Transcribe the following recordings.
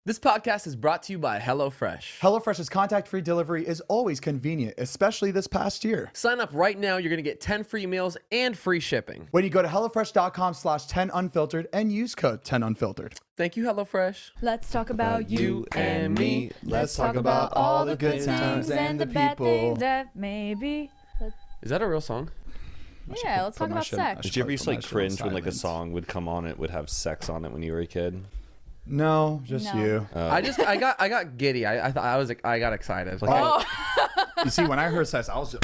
This podcast is brought to you by HelloFresh. HelloFresh's contact-free delivery is always convenient, especially this past year. Sign up right now. You're going to get 10 free meals and free shipping. When you go to HelloFresh.com/10Unfiltered and use code 10Unfiltered. Thank you, HelloFresh. Let's talk about you and me. Let's talk about all the good times and the bad people. things that maybe. Is that a real song? Yeah, let's talk about sex. Did you ever used to like cringe when like a song would come on, it would have sex on it when you were a kid? No, just No. you. I got giddy. I got excited. Like, You see, when I heard sex, I was just...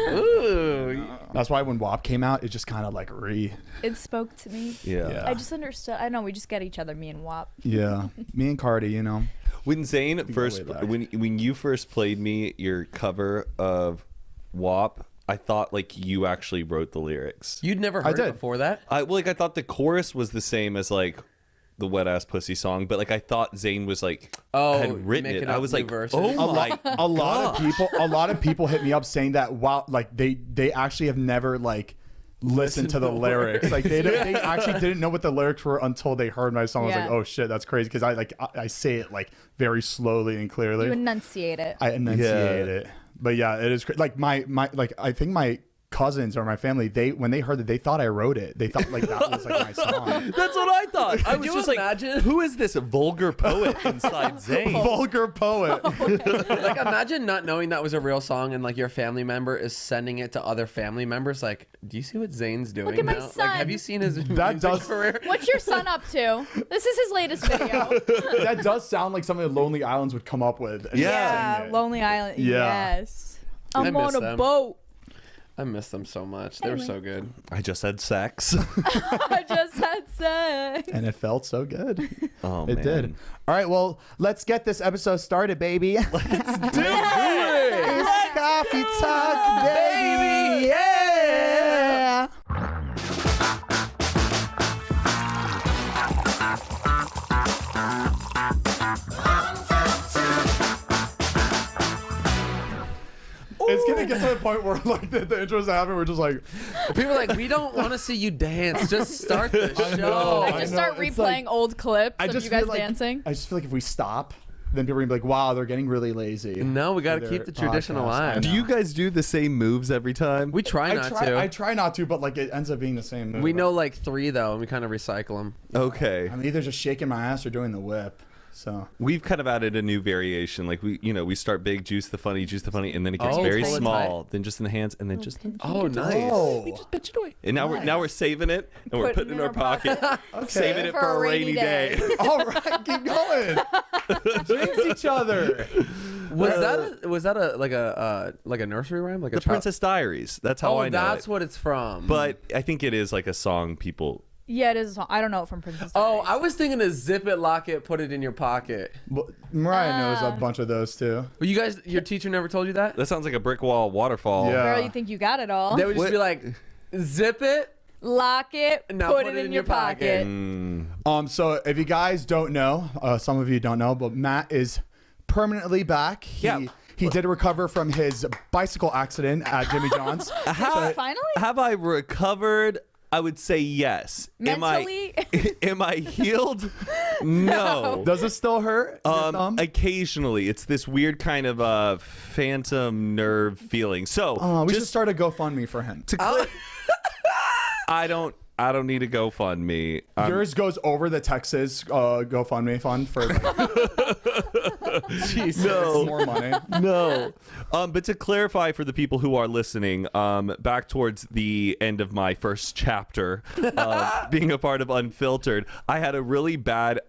Ooh. That's why when WAP came out, it just kind of like It spoke to me. yeah. I just understood. I know we just get each other, me and WAP. Yeah. Me and Cardi, you know. When Zane first, way back. when you first played me your cover of WAP, I thought like you actually wrote the lyrics. You'd never heard it did. before that? I thought the chorus was the same as like the Wet Ass Pussy song, but like I thought Zane was like had written making it. up I was new like, verses. oh my A lot of people hit me up saying that wow, like they actually have never like listened to the lyrics. Like they actually didn't know what the lyrics were until they heard my song. I was like, oh shit, that's crazy, because I say it like very slowly and clearly. You enunciate it. I enunciate it. But yeah, it is like my like I think my cousins or my family, when they heard it, they thought I wrote it. They thought like that was like my song. That's what I thought. I was you just imagine? like, who is this vulgar poet inside Zane? Vulgar poet. Like, imagine not knowing that was a real song and like your family member is sending it to other family members. Like, do you see what Zane's doing at my now? son. Like, have you seen his That music does- career? What's your son up to? This is his latest video. That does sound like something the Lonely Islands would come up with. And Yeah. sing it. Lonely Island. Yeah. Yes. I I'm miss on a them. boat. I miss them so much. They were so good. I just had sex. I just had sex. And it felt so good. Oh, It man. did. All right, well, let's get this episode started, baby. Let's do it. It's coffee talk, baby. Yeah. It's gonna get to the point where like the intros happen, we're just like, People are like, we don't want to see you dance. Just start the I know. show. I just know, start it's replaying like- old clips I of just you guys feel like dancing. I just feel like if we stop, then people are gonna be like, wow, they're getting really lazy. No, we got to for keep their the tradition podcast. I alive. know. Do you guys do the same moves every time? We try not to. I try not to, but like it ends up being the same move. We know like 3 though, and we kind of recycle them. Okay. I'm either just shaking my ass or doing the whip. So We've kind of added a new variation. Like we start big, juice the funny, and then it gets Oh, very pull it small. Then just in the hands, and then just. Oh, nice. oh, Pitch it away. And now we're saving it, and we're putting it in our pocket, saving it For for a a rainy day. all right, keep going. Jinx each other. Was that a nursery rhyme? Like The Princess Diaries. That's how Oh, I know that's it. what it's from. But I think it is like a song people. Yeah, it is a song. I don't know it from Princess Oh, Diaries. I was thinking of zip it, lock it, put it in your pocket. Well, Mariah knows a bunch of those too. But you guys, your teacher never told you that? That sounds like a brick wall waterfall. Yeah. Girl, you think you got it all. They would just What? be like, zip it. Lock it, Now put it in your pocket. So if you guys don't know, some of you don't know, but Matt is permanently back. Yeah. He did recover from his bicycle accident at Jimmy John's. Finally? Have I recovered? I would say yes. Mentally? Am I healed? No. Does it still hurt? Your thumb? Occasionally, it's this weird kind of phantom nerve feeling. So we should start a GoFundMe for him. I don't need a GoFundMe. Yours goes over the Texas GoFundMe fund for like, Jesus. more money. No. But to clarify for the people who are listening, back towards the end of my first chapter, being a part of Unfiltered, I had a really bad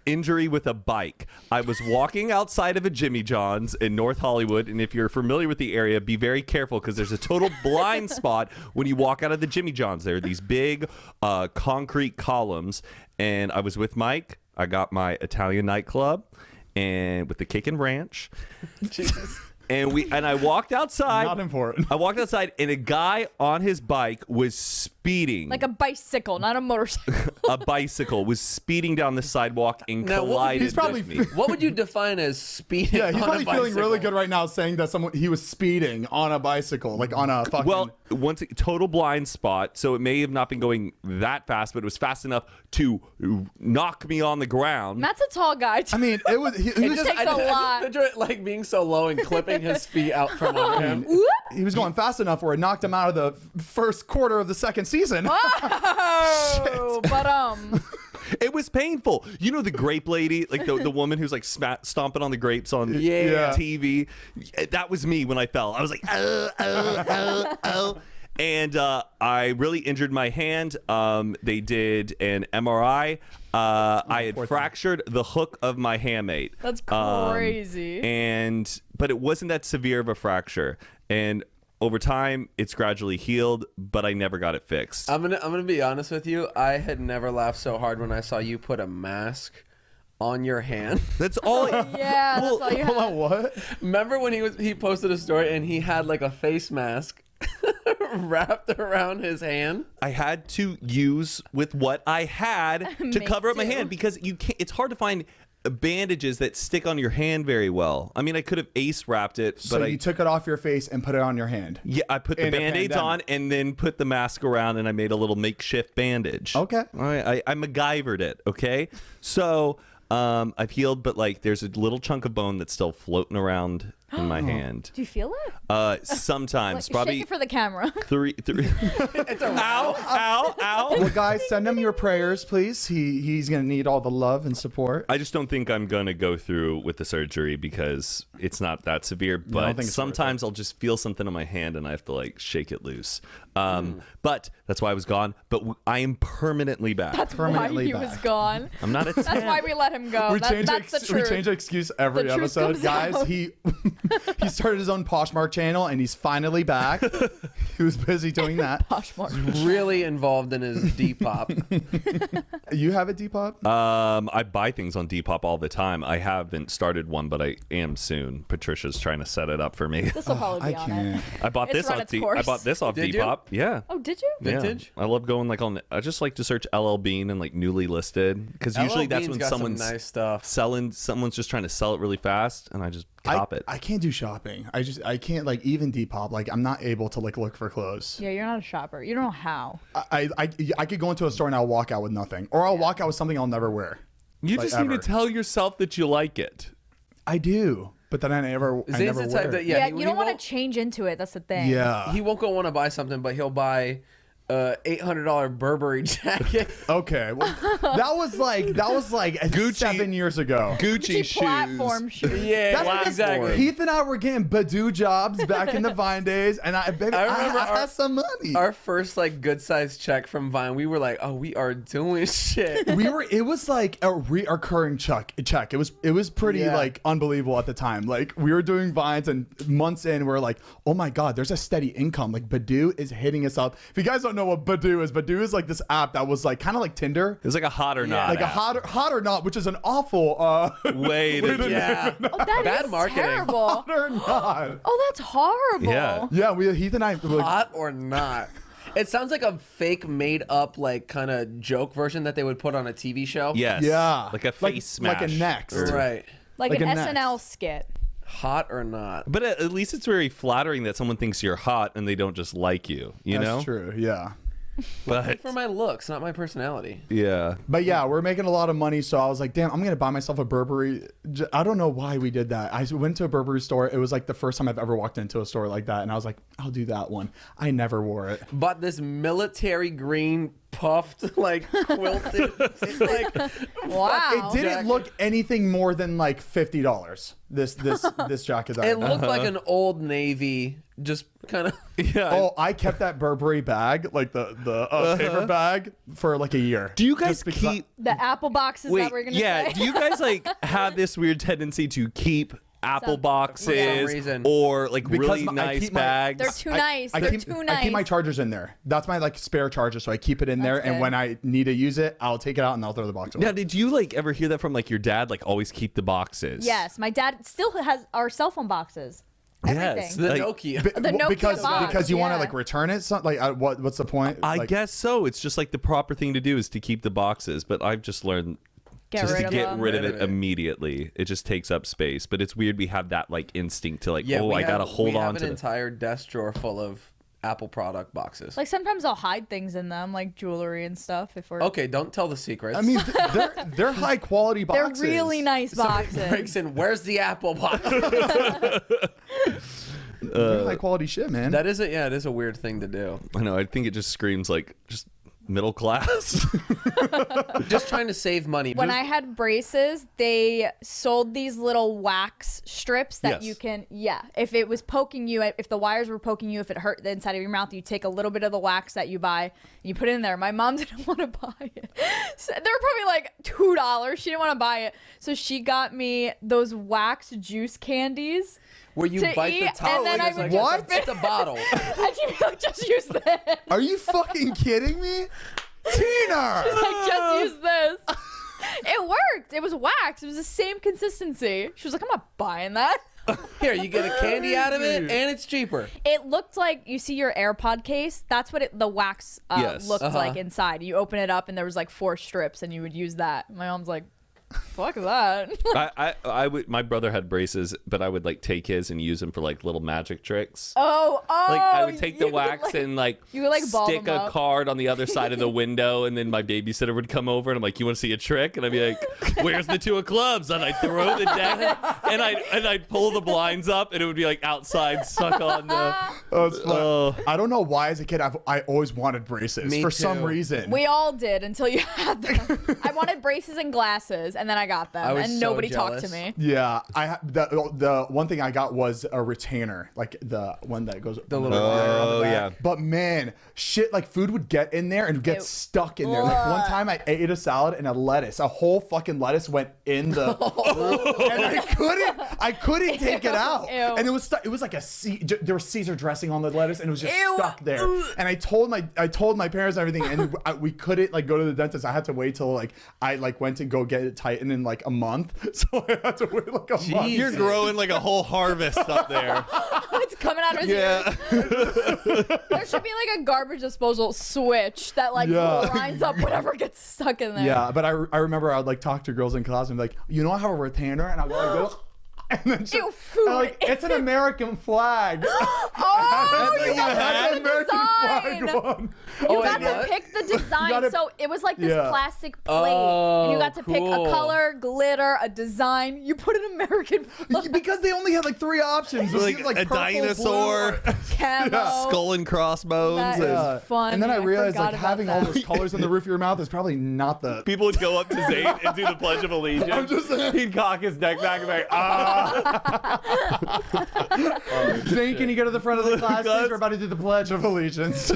injury with a bike. I was walking outside of a Jimmy John's in North Hollywood, and if you're familiar with the area, be very careful because there's a total blind spot when you walk out of the Jimmy John's. There are these big concrete columns, and I was with Mike. I got my Italian nightclub and with the cake and ranch. Jesus. And I walked outside. Not important. I walked outside, and a guy on his bike was speeding. Like a bicycle, not a motorcycle. A bicycle was speeding down the sidewalk and Now, what would collided you- He's probably- with me. What would you define as speeding? Yeah, he's on probably a feeling really bicycle? good right now saying that he was speeding on a bicycle, like on a fucking Well, total blind spot. So it may have not been going that fast, but it was fast enough to knock me on the ground. Matt's a tall guy. I mean, it was. He was takes a lot. Picture it like being so low and clipping his feet out from under him. he was going fast enough where it knocked him out of the first quarter of the second season. Oh, but It was painful. You know the grape lady, like the woman who's like stomping on the grapes on Yeah. TV. That was me when I fell. I was like, oh, oh, oh, oh. And I really injured my hand. They did an MRI. I had fractured the hook of my hamate. that's crazy. But it wasn't that severe of a fracture. And over time, it's gradually healed, but I never got it fixed. I'm gonna be honest with you. I had never laughed so hard when I saw you put a mask on your hand. That's all. Yeah, that's all you Hold have. on, what? Remember when he posted a story and he had like a face mask wrapped around his hand? I had to use with what I had to Me cover up my too. hand because you can't. It's hard to find bandages that stick on your hand very well. I mean, I could have ace wrapped it, So but you took it off your face and put it on your hand. I put the in a band-aids on pandemic. and then put the mask around and I made a little makeshift bandage. Okay. I MacGyvered it. Okay. So I've healed, but like there's a little chunk of bone that's still floating around in my hand. Do you feel it? Sometimes, Like, probably shake it for the camera. three. It's a Ow. Well, guys, send him your prayers, please. He's gonna need all the love and support. I just don't think I'm going to go through with the surgery because it's not that severe. don't But think it's worth sometimes I'll just feel something on my hand and I have to like shake it loose. But that's why I was gone. But I am permanently back. That's Permanently why he back. was gone. I'm not a That's why we let him go. We change That's the we truth. change the excuse every The truth episode, comes guys. out. He he started his own Poshmark channel and he's finally back. He was busy doing that. Poshmark. really involved in his Depop. You have a Depop? I buy things on Depop all the time. I haven't started one, but I am soon. Patricia's trying to set it up for me. This will probably I be on it. can't. I bought It's this run off its course. I bought this off Did you? Depop. Yeah. Oh, did you? Yeah. Vintage? I love going like on. I just like to search LL Bean and like newly listed because usually LL that's Bean's when got some someone's nice stuff. someone's just trying to sell it really fast, and I just cop it. I can't do shopping. I can't like even Depop. Like I'm not able to like look for clothes. Yeah, you're not a shopper. You don't know how. I could go into a store and I'll walk out with nothing, or I'll walk out with something I'll never wear. You like, just need ever. to tell yourself that you like it. I do, but then I never Zane's the type wear that it. Yeah, he you don't want won't- to change into it. That's the thing. Yeah. He won't go want to buy something, but he'll buy $800 Burberry jacket. Okay. Well, that was like Gucci. 7 years ago. Gucci shoes. Platform shoes. Yeah, That's what exactly. Heath and I were getting Badoo jobs back in the Vine days, and I remember I our- had some money. Our first like good sized check from Vine, we were like, oh, we are doing shit. It was like a reoccurring check. It was pretty Yeah. like unbelievable at the time. Like we were doing Vines, and months in, we're like, oh my god, there's a steady income. Like Badoo is hitting us up. If you guys don't know what Badoo is like this app that was like kind of like Tinder, It was like a hot or not. like a app. hot or not, which is an awful way to Yeah. Oh, that Bad is marketing. terrible. hot or not. Oh, that's horrible. Yeah. Yeah, Heath and I were like, Hot or not. It sounds like a fake made up like kind of joke version that they would put on a TV show. Yes. yeah, Like a face smash. like a next. Or- Right. Like Like an a next. SNL skit. Hot or not. But at least it's very flattering that someone thinks you're hot and they don't just like you. You That's know. true. Yeah. But For my looks, not my personality. yeah. But yeah, we're making a lot of money, so I was like, damn, I'm gonna buy myself a Burberry. I don't know why we did that. I went to a Burberry store. It was like the first time I've ever walked into a store like that, and I was like, I'll do that one. I never wore it. Bought this military green puffed like quilted. It's like Wow. It didn't jacket. look anything more than like $50. This jacket. That I it bought. looked like an Old Navy, just kind of. Yeah. Oh, I kept that Burberry bag, like the paper bag, for like a year. Do you guys Just because keep? The apple boxes Wait. that we're gonna Yeah. say. Do you guys like have this weird tendency to keep apple Some- boxes reason. or like Because really I nice keep my- bags? They're too nice. I They're keep, too I nice. keep my chargers in there. That's my like spare charger, so I keep it in there, That's and good. when I need to use it, I'll take it out and I'll throw the box away. Now, did you like ever hear that from like your dad? Like always keep the boxes. Yes, my dad still has our cell phone boxes. Everything. Yes. The Like, Nokia. The Nokia because box, you want to yeah. like return it. So, like what's the point? I Like, guess so. It's just like the proper thing to do is to keep the boxes. But I've just learned Get just rid to of get them. rid of Rid it of it. immediately. It just takes up space. But it's weird we have that like instinct to like, Yeah, oh, we I gotta have- hold we on have to an the. entire desk drawer full of Apple product boxes? Like sometimes I'll hide things in them, like jewelry and stuff. If we're Okay, don't tell the secrets. I mean, they're high quality they're boxes. really nice Somebody boxes. breaks in. Where's the Apple box? They're high quality shit, man. That is it is a weird thing to do. I know. I think it just screams like just middle class. Just trying to save money. When I had braces, they sold these little wax strips that Yes. you can, if it was poking you, if the wires were poking you, if it hurt the inside of your mouth, you take a little bit of the wax that you buy and you put it in there. My mom didn't want to buy it. So they were probably like $2. She didn't want to buy it. So she got me those wax juice candies. where you to bite the eat, top, and then I it's would like, just- It's a bottle. And she'd be like, just use this. Are you fucking kidding me? Tina! Like, just use this. It worked. It was wax. It was the same consistency. She was like, I'm not buying that. Here, you get a candy out of it, and it's cheaper. It looked like, you see your AirPod case? That's what the wax Yes. looked like inside. You open it up and there was like 4 strips and you would use that. My mom's like, fuck that. I would. My brother had braces, but I would like take his and use them for like little magic tricks. Oh, Like I would take the you wax like- and like you would, like, ball stick them a up. card on the other side of the window, and then my babysitter would come over and I'm like, "You want to see a trick?" And I'd be like, "Where's the 2 of clubs?" And I'd throw the deck, and I'd pull the blinds up, and it would be like outside, stuck on the. Oh, it's fun. I don't know why as a kid I always wanted braces Me for too. some reason. We all did until you had them. I wanted braces and glasses, and then I got them, I was and so nobody talked to jealous. me. Yeah, the one thing I got was a retainer, like the one that goes The little Oh yeah. But man, shit, like food would get in there and get Ew. stuck in there. Like one time I ate a salad and a lettuce, a whole fucking lettuce went in the and I couldn't take it out. Ew. And it was stuck. It was like there was Caesar dressing on the lettuce and it was just Ew. stuck there. And I told my parents and everything, and we couldn't like go to the dentist. I had to wait till like I like went to go get it tightened in like a month. So I had to wait like a month. You're growing like a whole harvest up there. It's coming out of his Yeah. ears. There should be like a garbage disposal switch that like Yeah. lines up whatever gets stuck in there. Yeah, but I remember I would like talk to girls in class and be like, you know, I have a retainer, and I would like go, and then Ew, food. I'm like, it's an American flag. Oh, I you got had to an pick the American design. flag one. You Oh, got wait, to what? pick the design. gotta- So it was like this Yeah. plastic plate. And you got to pick cool. a color, glitter, a design. You put an American flag. Because they only had like 3 options. It was Like either, a purple, dinosaur. blue, or- Camo. Skull and crossbones. That and- is Yeah. funny. And then I realized forgot like about having all that. those colors on the roof of your mouth is probably not the. People would go up to Zane and do the Pledge of Allegiance. He'd cock his neck back and be like, ah. Zane, can you go to the front of the class? Please? Guys? We're about to do the Pledge of Allegiance.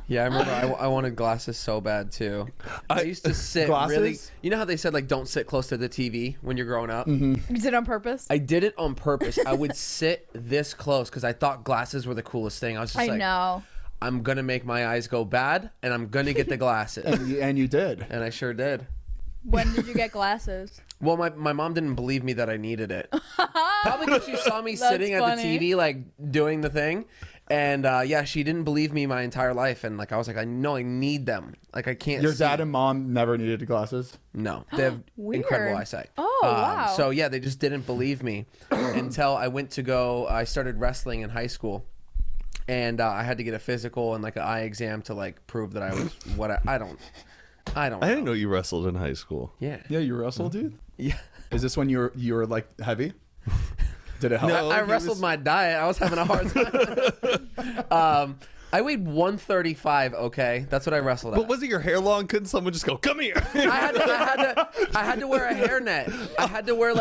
Yeah, I remember I wanted glasses so bad too. I used to sit Glasses? really. You know how they said like don't sit close to the TV when you're growing up? You did it on purpose? I did it on purpose. I would sit this close because I thought glasses were the coolest thing. I was just I like, know. I'm gonna make my eyes go bad, and I'm gonna get the glasses, and you did. and I sure did. When did you get glasses? Well, my mom didn't believe me that I needed it. Probably because she saw me That's sitting at funny. the TV, like doing the thing. And yeah, she didn't believe me my entire life. And like, I was like, I know I need them. Like, I can't Your see. dad and mom never needed glasses. No, they have Weird. incredible eyesight. Oh, wow. So yeah, they just didn't believe me until I went to go. I started wrestling in high school, and I had to get a physical and like an eye exam to like prove that I was what I don't. I didn't know you wrestled in high school. Yeah. Yeah, you wrestled, dude. Yeah. Is this when you were like heavy? Did it help? No. I he wrestled was- my diet. I was having a hard time. I weighed 135. Okay, that's what I wrestled at. But wasn't your hair long? Couldn't someone just go, come here? I had to wear a hairnet. I had to wear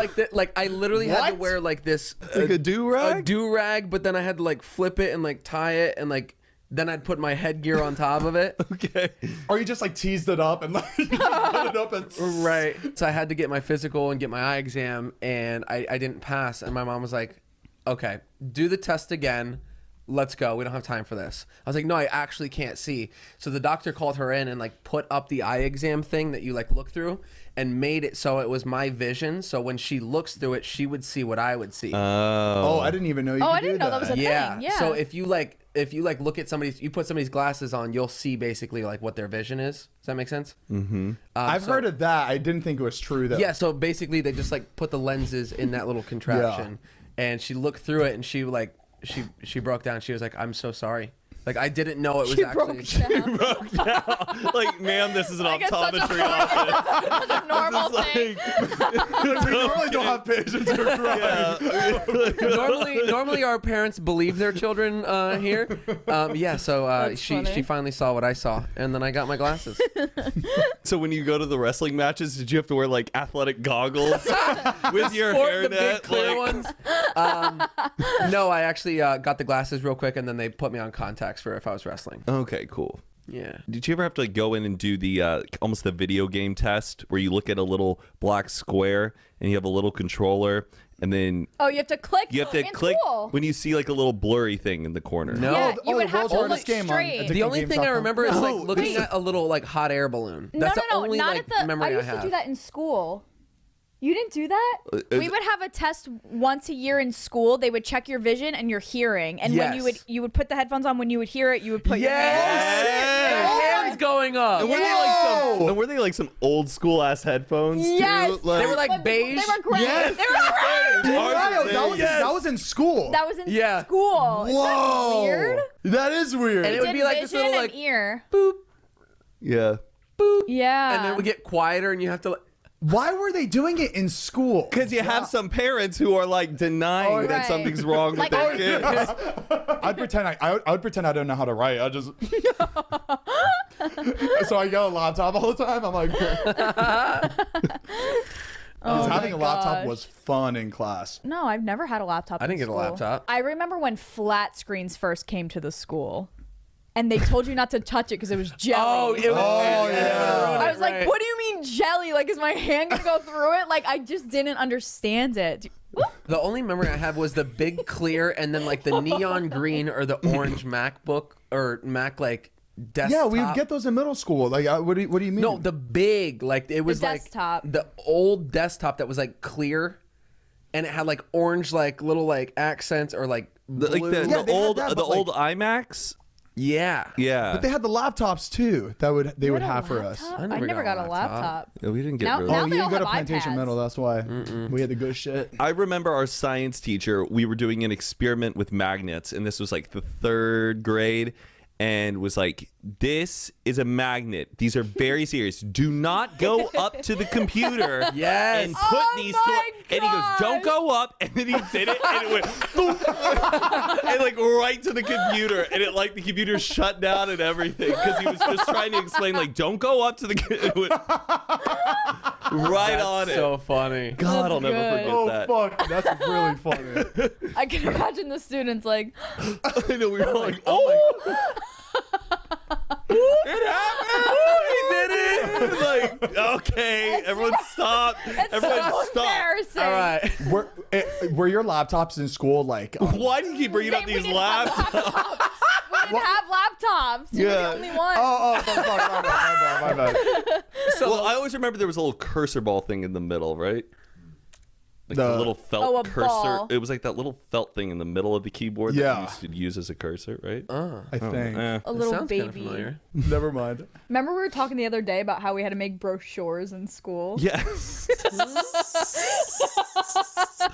I literally had to What? wear like this Like a do-rag? a do-rag, but then I had to like flip it and like tie it and like then I'd put my headgear on top of it. Okay. Or you just like teased it up and like you just put it up and Right. So I had to get my physical and get my eye exam, and I didn't pass. And my mom was like, okay, do the test again. Let's go. We don't have time for this. I was like, no, I actually can't see. So the doctor called her in and like put up the eye exam thing that you like look through and made it so it was my vision. So when she looks through it, she would see what I would see. Oh, I didn't even know you Oh, could I do didn't know that was a yeah. thing. Yeah. So if you look at somebody's, you put somebody's glasses on, you'll see basically like what their vision is. Does that make sense? Mm-hmm. I've heard of that. I didn't think it was true though. Yeah, so basically they just like put the lenses in that little contraption and she looked through it and she like she broke down. She was like, "I'm so sorry. Like I didn't know it was actually." Broke down. Like, ma'am, this is an Like, it's such a- optometry office. Such a normal thing. We normally don't have patients who cry. normally our parents believe their children here. So That's she funny. finally saw what I saw, and then I got my glasses. So when you go to the wrestling matches, did you have to wear like athletic goggles with your Sport, the big hairnet? clear Like, ones. No, I actually got the glasses real quick, and then they put me on contacts for if I was wrestling. okay, cool. Yeah. Did you ever have to like, go in and do the almost the video game test where you look at a little black square and you have a little controller and then Oh, you have to click. you have to in click school. when you see like a little blurry thing in the corner? No. Yeah, Oh, you would the have World's to Hardest look Game on straight. Addicted The only thing I Games.com. remember is like No, looking wait. at a little like hot air balloon. That's no, the only not like at the. memory I used have. to do that in school. You didn't do that? We would have a test once a year in school. They would check your vision and your hearing, and when Yes. you would put the headphones on. When you would hear it, you would put your hand. Yes! Your hands going up. And were they like some old school ass headphones Yes. too? Like, They were like But beige. They were gray. Yes. They were gray. Wow, that was in school. That was in Yeah. school. Isn't that Whoa. weird? That is weird. And it would Did be like this vision little and like ear. boop, yeah. boop, Yeah. and then we get quieter, and you have to. Like, Why were they doing it in school? Because you have some parents who are like denying that Right. something's wrong Like, with their kids. I'd pretend I would pretend I don't know how to write. I just so I got a laptop all the time. I'm like, Oh having my a laptop gosh. was fun in class. No, I've never had a laptop. I didn't in get a school. laptop. I remember when flat screens first came to the school, and they told you not to touch it because it was jelly. oh, it was. Oh, and it yeah. would ruin I it, was like, right. "What do you mean jelly? Like, is my hand gonna go through it? Like, I just didn't understand it." The only memory I have was the big clear, and then like the neon green or the orange MacBook or Mac like desktop. Yeah, we would get those in middle school. Like, what do you mean? No, the big like it was like desktop. the old desktop that was like clear, and it had like orange like little like accents or like blue. Like the, Yeah, the they had old that, the but, like- old iMacs. Yeah. Yeah. But they had the laptops too. They would You had a have for us. laptop? I I never never got got a a laptop. laptop. Yeah, we didn't get Now- really. now Oh, they you all didn't go to have Plantation iPads. Middle. That's why we had the good shit. I remember our science teacher, we were doing an experiment with magnets, and this was like the 3rd grade, and was like, this is a magnet. These are very serious. Do not go up to the computer Yes. and put Oh these my to it. And he goes, don't go up. And then he did it, and it went boom, and like right to the computer. And it like the computer shut down and everything because he was just trying to explain, like, don't go up to the it went right That's on it. so funny. God, I'll never good. forget Oh that. fuck, that's really funny. I can imagine the students like, I know we were like, oh, it happened. He did it. Like, okay, everyone stop. "It's Everyone so stop. embarrassing." All right. Were your laptops in school like? Why do you keep bringing up Zane, we these didn't have laptops? We didn't have laptops. You were Yeah. the only one. Oh, fuck, my bad. Well, I always remember there was a little cursor ball thing in the middle, right? Like the The- little felt Oh, a cursor. ball. It was like that little felt thing in the middle of the keyboard that Yeah. you used to use as a cursor, right? I think. Eh. A little Sounds kinda baby. familiar. Never mind. Remember we were talking the other day about how we had to make brochures in school? Yes.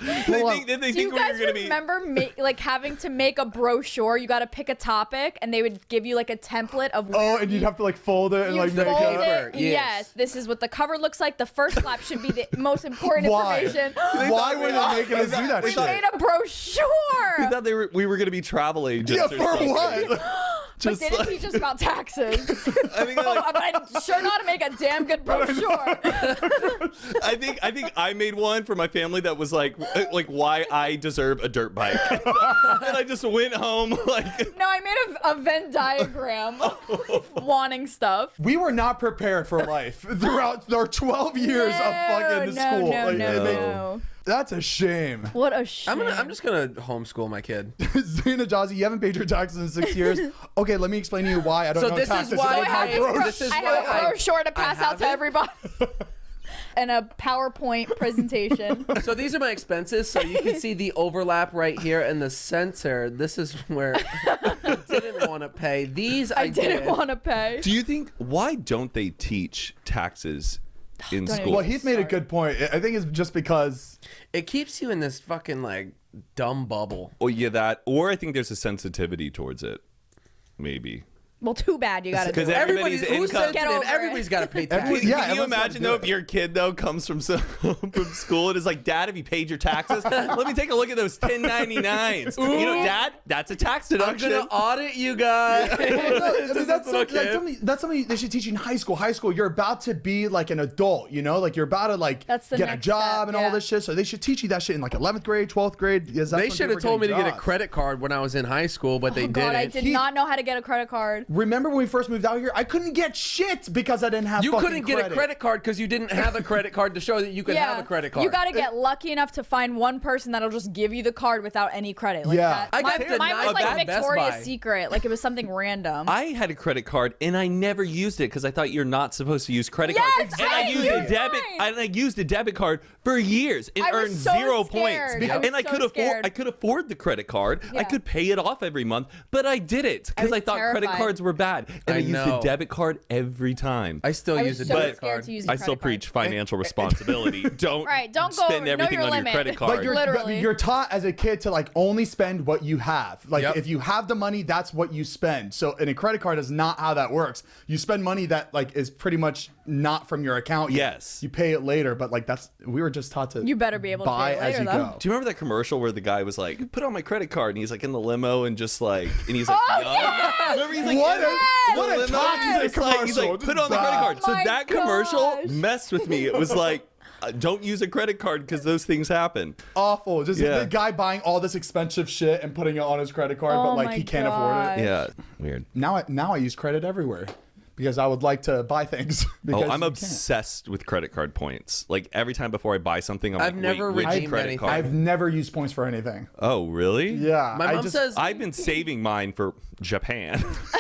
they Hold think, did they Do you think we were guys going to be... remember like having to make a brochure? You got to pick a topic, and they would give you like a template of. Oh, and you'd have to like fold it and You like make fold it. it. Yes. Yes, this is what the cover looks like. The first flap should be the most important Why? information. Why were they making us do that We shit? made a brochure. I thought we were going to be travel agents. Yeah, or for something. what? But they didn't teach us about taxes. I think like, But I sure know how to make a damn good brochure. I think I made one for my family that was like why I deserve a dirt bike. And I just went home like No, I made a Venn diagram wanting stuff. We were not prepared for life throughout our 12 years of fucking school. Like, No. That's a shame. What a shame. I'm just gonna homeschool my kid. Zane and Jazzy, you haven't paid your taxes in 6 years. Okay, let me explain to you why I don't So know this is taxes. why Like, I my have bro- this is I why have a brochure to pass out have to it. everybody. And a PowerPoint presentation. So these are my expenses. So you can see the overlap right here in the center. This is where I didn't want to pay. These I I didn't did. want to pay. Do you think why don't they teach taxes in Don't even- school. Well, Heath made a good point. I think it's just because It keeps you in this fucking like dumb bubble. Or yeah, that, or I think there's a sensitivity towards it, maybe. Well, too bad you got to do Because it. everybody's Who's income. Get sensitive? over it. Everybody's got to pay taxes. Every- yeah, Can you everyone's gotta imagine do though it. if your kid though comes from from school and is like, Dad, have you paid your taxes? Let me take a look at those 1099s. You know, Dad, that's a tax I'm deduction. gonna audit you guys. I mean, that's Okay. something they should teach you in high school. High school, you're about to be like an adult, you know, like you're about to like That's the get a next job step, and all yeah. this shit. So they should teach you that shit in like 11th grade, 12th grade. Because that's They when should people have are told me to getting get a jobs. credit card when I was in high school, but they Oh, God, I didn't. did not know how to get a credit card. Remember when we first moved out here? I couldn't get shit because I didn't have. You fucking couldn't get a credit card because you didn't have a credit card to show that you could have a credit card. You got to get lucky enough to find one person that'll just give you the card without any credit. Like Yeah. that. I got mine denied was like that at Best Victoria's Buy. Secret. Like it was something random. I had a credit card and I never used it because I thought you're not supposed to use credit Yes, cards. And I I used didn't a debit. mine. And I used a debit card for years and I was earned so 0 scared. points. I was And I so could afford. scared. I could afford the credit card. I Yeah. could pay it off every month, but I didn't because was I thought credit terrified. cards were bad. And I used know. a debit card every time. I still I use was a so debit scared card. to use the I still credit preach card. financial responsibility. Don't Right, don't go- spend know everything your on limit. your credit But card. But Literally. you're taught as a kid to like only spend what you have. Like Yep. if you have the money, that's what you spend. So and a credit card is not how that works. You spend money that like is pretty much not from your account. Yes. You pay it later, but like we were just taught to You better be able to buy pay it as later, you though. go. Do you remember that commercial where the guy was like, "Put on my credit card," and he's like in the limo and just like, and he's like, "Young." Remember he's like, What in a- the what a limo, toxic and he's like, he's like, commercial. "Put on the credit Bad. card." So Oh my that commercial gosh. messed with me. It was like, don't use a credit card because those things happen. Awful. Just Yeah. the guy buying all this expensive shit and putting it on his credit card, Oh but like my he can't gosh. afford it. Yeah, weird. Now I use credit everywhere because I would like to buy things. because Oh, I'm you obsessed with credit card points. Like every time before I buy something, I'm I've like, never wait, which redeemed credit anything. card? can't. I've never used points for anything. Oh, really? Yeah. My I mom just- says I've been saving mine for Japan.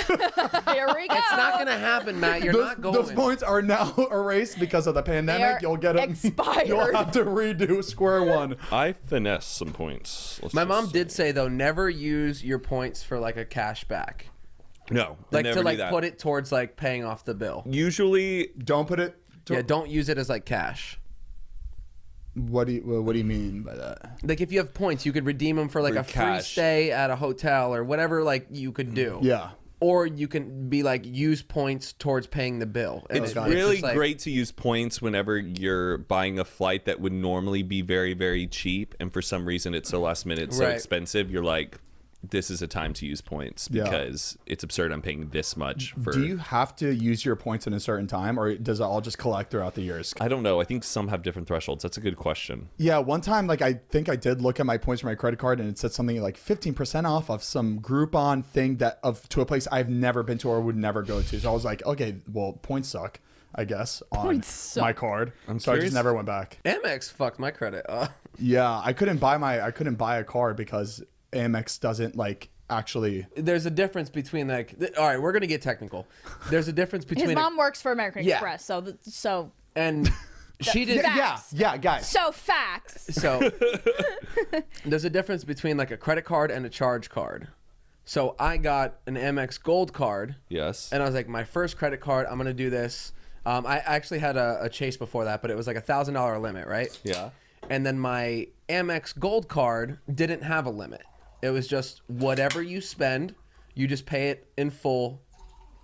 Here we go. it's not gonna happen, Matt. You're not going. Those points are now erased because of the pandemic. They're You'll get them. expired. You'll have to redo square one. I finesse some points. Let's My just mom say. did say though, never use your points for like a cash back, No, I like never to do like that. put it towards like paying off the bill. Usually, Don't put it. Yeah, don't use it as like cash. What do you mean by that? Like if you have points, you could redeem them for like For a free cash. stay at a hotel or whatever. Like you could do. Yeah. Or you can be like use points towards paying the bill. And it's God. really just like- great to use points whenever you're buying a flight that would normally be very, very cheap, and for some reason it's so last minute, so Right. expensive. You're like, this is a time to use points Yeah. because it's absurd. I'm paying this much for. Do you have to use your points in a certain time, or does it all just collect throughout the years? I don't know. I think some have different thresholds. That's a good question. Yeah, one time, like I think I did look at my points for my credit card, and it said something like 15% off of some Groupon thing to a place I've never been to or would never go to. So I was like, okay, well, points suck, I guess, on Points suck. my card. So I curious. just never went back. Amex fucked my credit. Yeah, I couldn't buy a card because Amex doesn't like actually. There's a difference between like. All right, we're gonna get technical. There's a difference between His mom works for American Yeah. Express, so and she did. Facts. Yeah, guys. so facts. So there's a difference between like a credit card and a charge card. So I got an Amex Gold card, Yes. and I was like, my first credit card, I'm gonna do this. I actually had a Chase before that, but it was like $1,000 limit, right? Yeah. And then my Amex Gold card didn't have a limit. It was just whatever you spend, you just pay it in full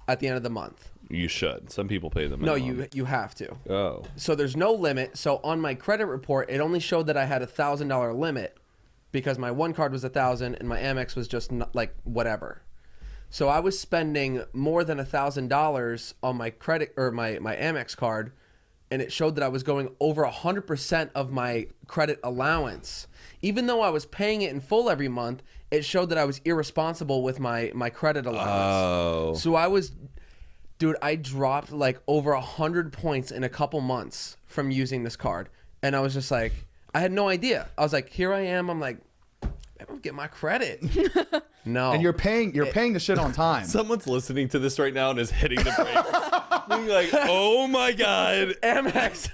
at the end of the month. You should. Some people pay them. No, you have to. Oh. So there's no limit. So on my credit report, it only showed that I had $1,000 limit because my one card was $1,000 and my Amex was just like whatever. So I was spending more than $1,000 on my credit or my Amex card, and it showed that I was going over 100% of my credit allowance. Even though I was paying it in full every month, it showed that I was irresponsible with my credit allowance. Oh. So I dropped like over 100 points in a couple months from using this card. And I was just like, I had no idea. I was like, here I am. I'm like, I don't get my credit. No. And you're paying the shit on time. Someone's listening to this right now and is hitting the brakes. Being like, oh my God. Amex.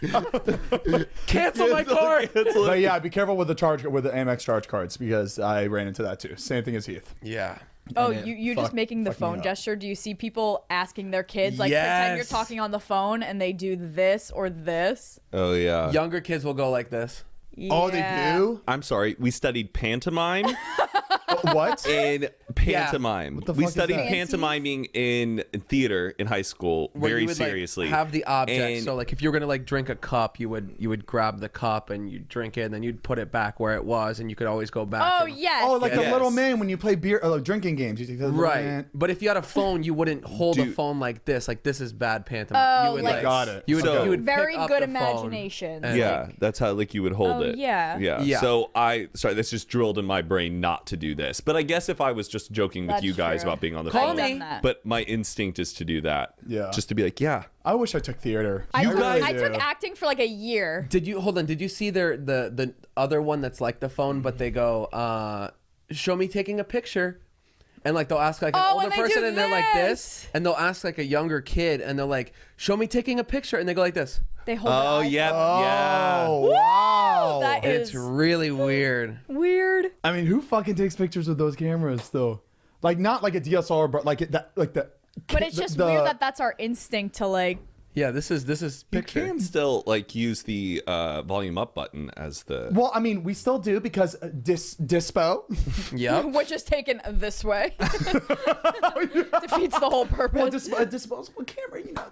Cancel my card. But yeah, be careful with the Amex charge cards because I ran into that too. Same thing as Heath. Yeah. Oh, And it you just making the fucked me phone up. gesture. Do you see people asking their kids, like, pretend you're Yes. talking on the phone and they do this or this? Oh yeah. Younger kids will go like this. Oh, they Yeah. do? I'm sorry. We studied pantomime What? in pantomime. the We fuck is studied that? pantomiming in theater in high school Where very you would, seriously. Like, have the object. And- So like if you were gonna like drink a cup, you would grab the cup and you'd drink it, and then you'd put it back where it was, and you could always go back. Oh, and- yes. Oh, like the Yes. little man when you play beer, drinking games. You take the little Right. man. But if you had a phone, you wouldn't hold the Dude. phone like this. Like this is bad pantomime. Oh, you would like- Got it. You would, So- you would Very pick up good the phone imagination. and, Yeah, like, that's how like you would hold Oh, it. yeah. Yeah. So sorry, that's just drilled in my brain not to do this. But I guess if I was just joking with That's you guys true. about being on the Call phone, me. Done that. but my instinct is to do that. Yeah. Just to be like, yeah. I wish I took theater. I took, really I do. took acting for like a year. Did you hold on? Did you see the other one that's like the phone, but they go, show me taking a picture, and like they'll ask like an Oh, older and they person, do and they're like this, this. and they'll ask like a younger kid, and they're like, show me taking a picture, and they go like this. They hold Oh, their yep, iPhone. yeah. Oh, wow. That It's is really weird. weird. I mean, who fucking takes pictures with those cameras though? Like not like a DSLR, but like that, like the. But it's just the- weird that that's our instinct to like. Yeah, this is You picture. can still like use the volume up button as the. Well, I mean, we still do because dispo. Yep. Which is taken this way. Defeats the whole purpose. a disposable camera, you know.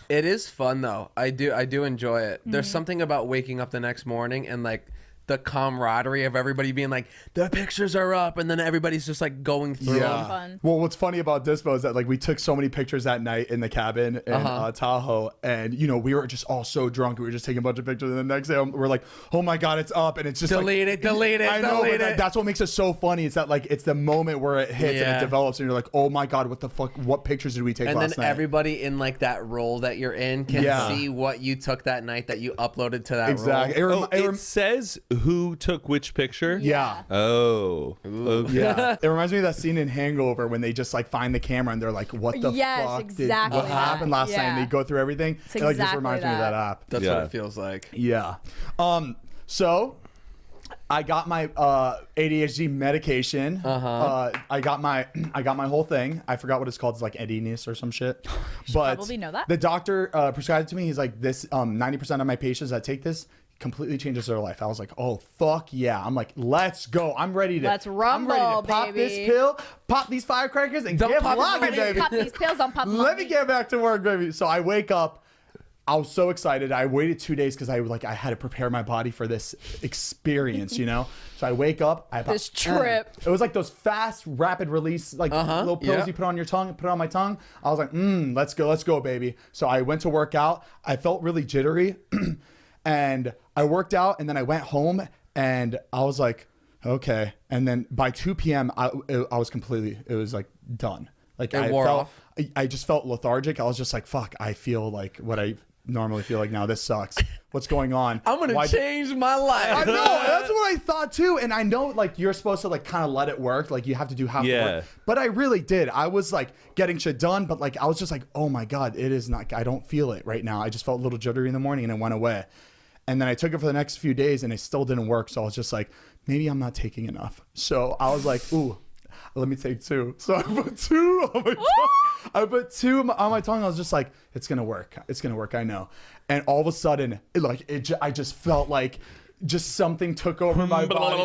It is fun though. I do enjoy it. There's something about waking up the next morning and like the camaraderie of everybody being like, the pictures are up, and then everybody's just like going through Yeah. them. Fun. Well, what's funny about Dispo is that like we took so many pictures that night in the cabin in Tahoe, and you know we were just all so drunk. We were just taking a bunch of pictures, and the next day we're like, oh my god, it's up, and it's just Delete like, it, delete it, I know, delete but like, it. that's what makes it so funny. It's that like it's the moment where it hits and Yeah. it develops, and you're like, oh my god, what the fuck? What pictures did we take And last then night? everybody in like that role that you're in can Yeah. see what you took that night that you uploaded to that Exactly. role. It says who took which picture. Yeah. Oh. Okay. Yeah, it reminds me of that scene in Hangover when they just like find the camera and they're like, "What the Yes, fuck? exactly What happened that. last night?" And Yeah. they go through everything. It's It like just exactly reminds me of that. that app. That's Yeah. what it feels like. Yeah. So I got my ADHD medication. I got my whole thing. I forgot what it's called. It's like Edinus or some shit. But probably know that. the doctor prescribed it to me. He's like, this 90% of my patients that take this completely changes their life. I was like, oh fuck yeah. I'm like, let's go. I'm ready to Let's I'm ready rumble, to pop this baby. pill, pop these firecrackers, and Don't get pop it, vlogging, baby. baby. Pop these pills on pop. Let me get back to work, baby. So I wake up. I was so excited. I waited 2 days because I had to prepare my body for this experience, you know. So I wake up. This trip. It was like those fast, rapid release, like little pills yeah. you put on your tongue, put it on my tongue. I was like, let's go, baby. So I went to work out. I felt really jittery, and I worked out, and then I went home, and I was like, okay. And then by 2 p.m., I was completely. It was like done. Like It I wore felt. off? I just felt lethargic. I was just like, fuck. I feel like what I normally feel like now. This sucks. What's going on? I'm gonna Why- change my life. I know, that's what I thought too. And I know like you're supposed to like kind of let it work. Like you have to do half the Yeah. work. But I really did. I was like getting shit done, but like I was just like, oh my God, it is not, I don't feel it right now. I just felt a little jittery in the morning and it went away. And then I took it for the next few days and it still didn't work. So I was just like, maybe I'm not taking enough. So I was like, ooh, let me take 2. So I put 2 on my tongue. I put 2 on my tongue. I was just like, it's going to work. It's going to work. I know. And all of a sudden, I just felt like just something took over my body.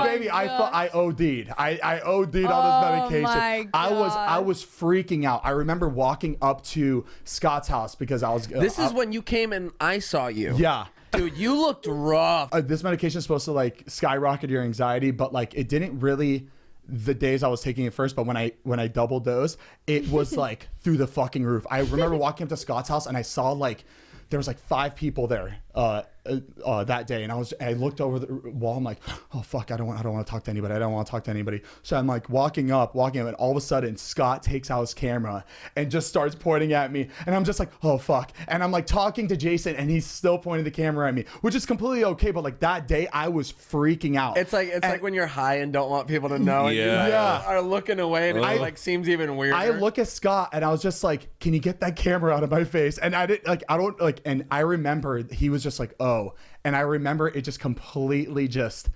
Baby, I thought I OD'd. I OD'd on this medication. my I was freaking out. I remember walking up to Scott's house because I was. This is when you came and I saw you. Yeah. Dude, you looked rough. This medication is supposed to like skyrocket your anxiety, but like it didn't really the days I was taking it first, but when I double dosed, it was like through the fucking roof. I remember walking up to Scott's house and I saw like there was like 5 people there that day, and I looked over the wall. I'm like, oh fuck, I don't want to talk to anybody. So I'm like walking up, and all of a sudden Scott takes out his camera and just starts pointing at me, and I'm just like, oh fuck, and I'm like talking to Jason, and he's still pointing the camera at me, which is completely okay. But like that day, I was freaking out. It's like when you're high and don't want people to know. And you Yeah. like, Yeah. are looking away, and it like seems even weirder. I look at Scott and I was just like, can you get that camera out of my face? And I didn't like, I don't like, and I remember he was just like, oh, and I remember it just completely just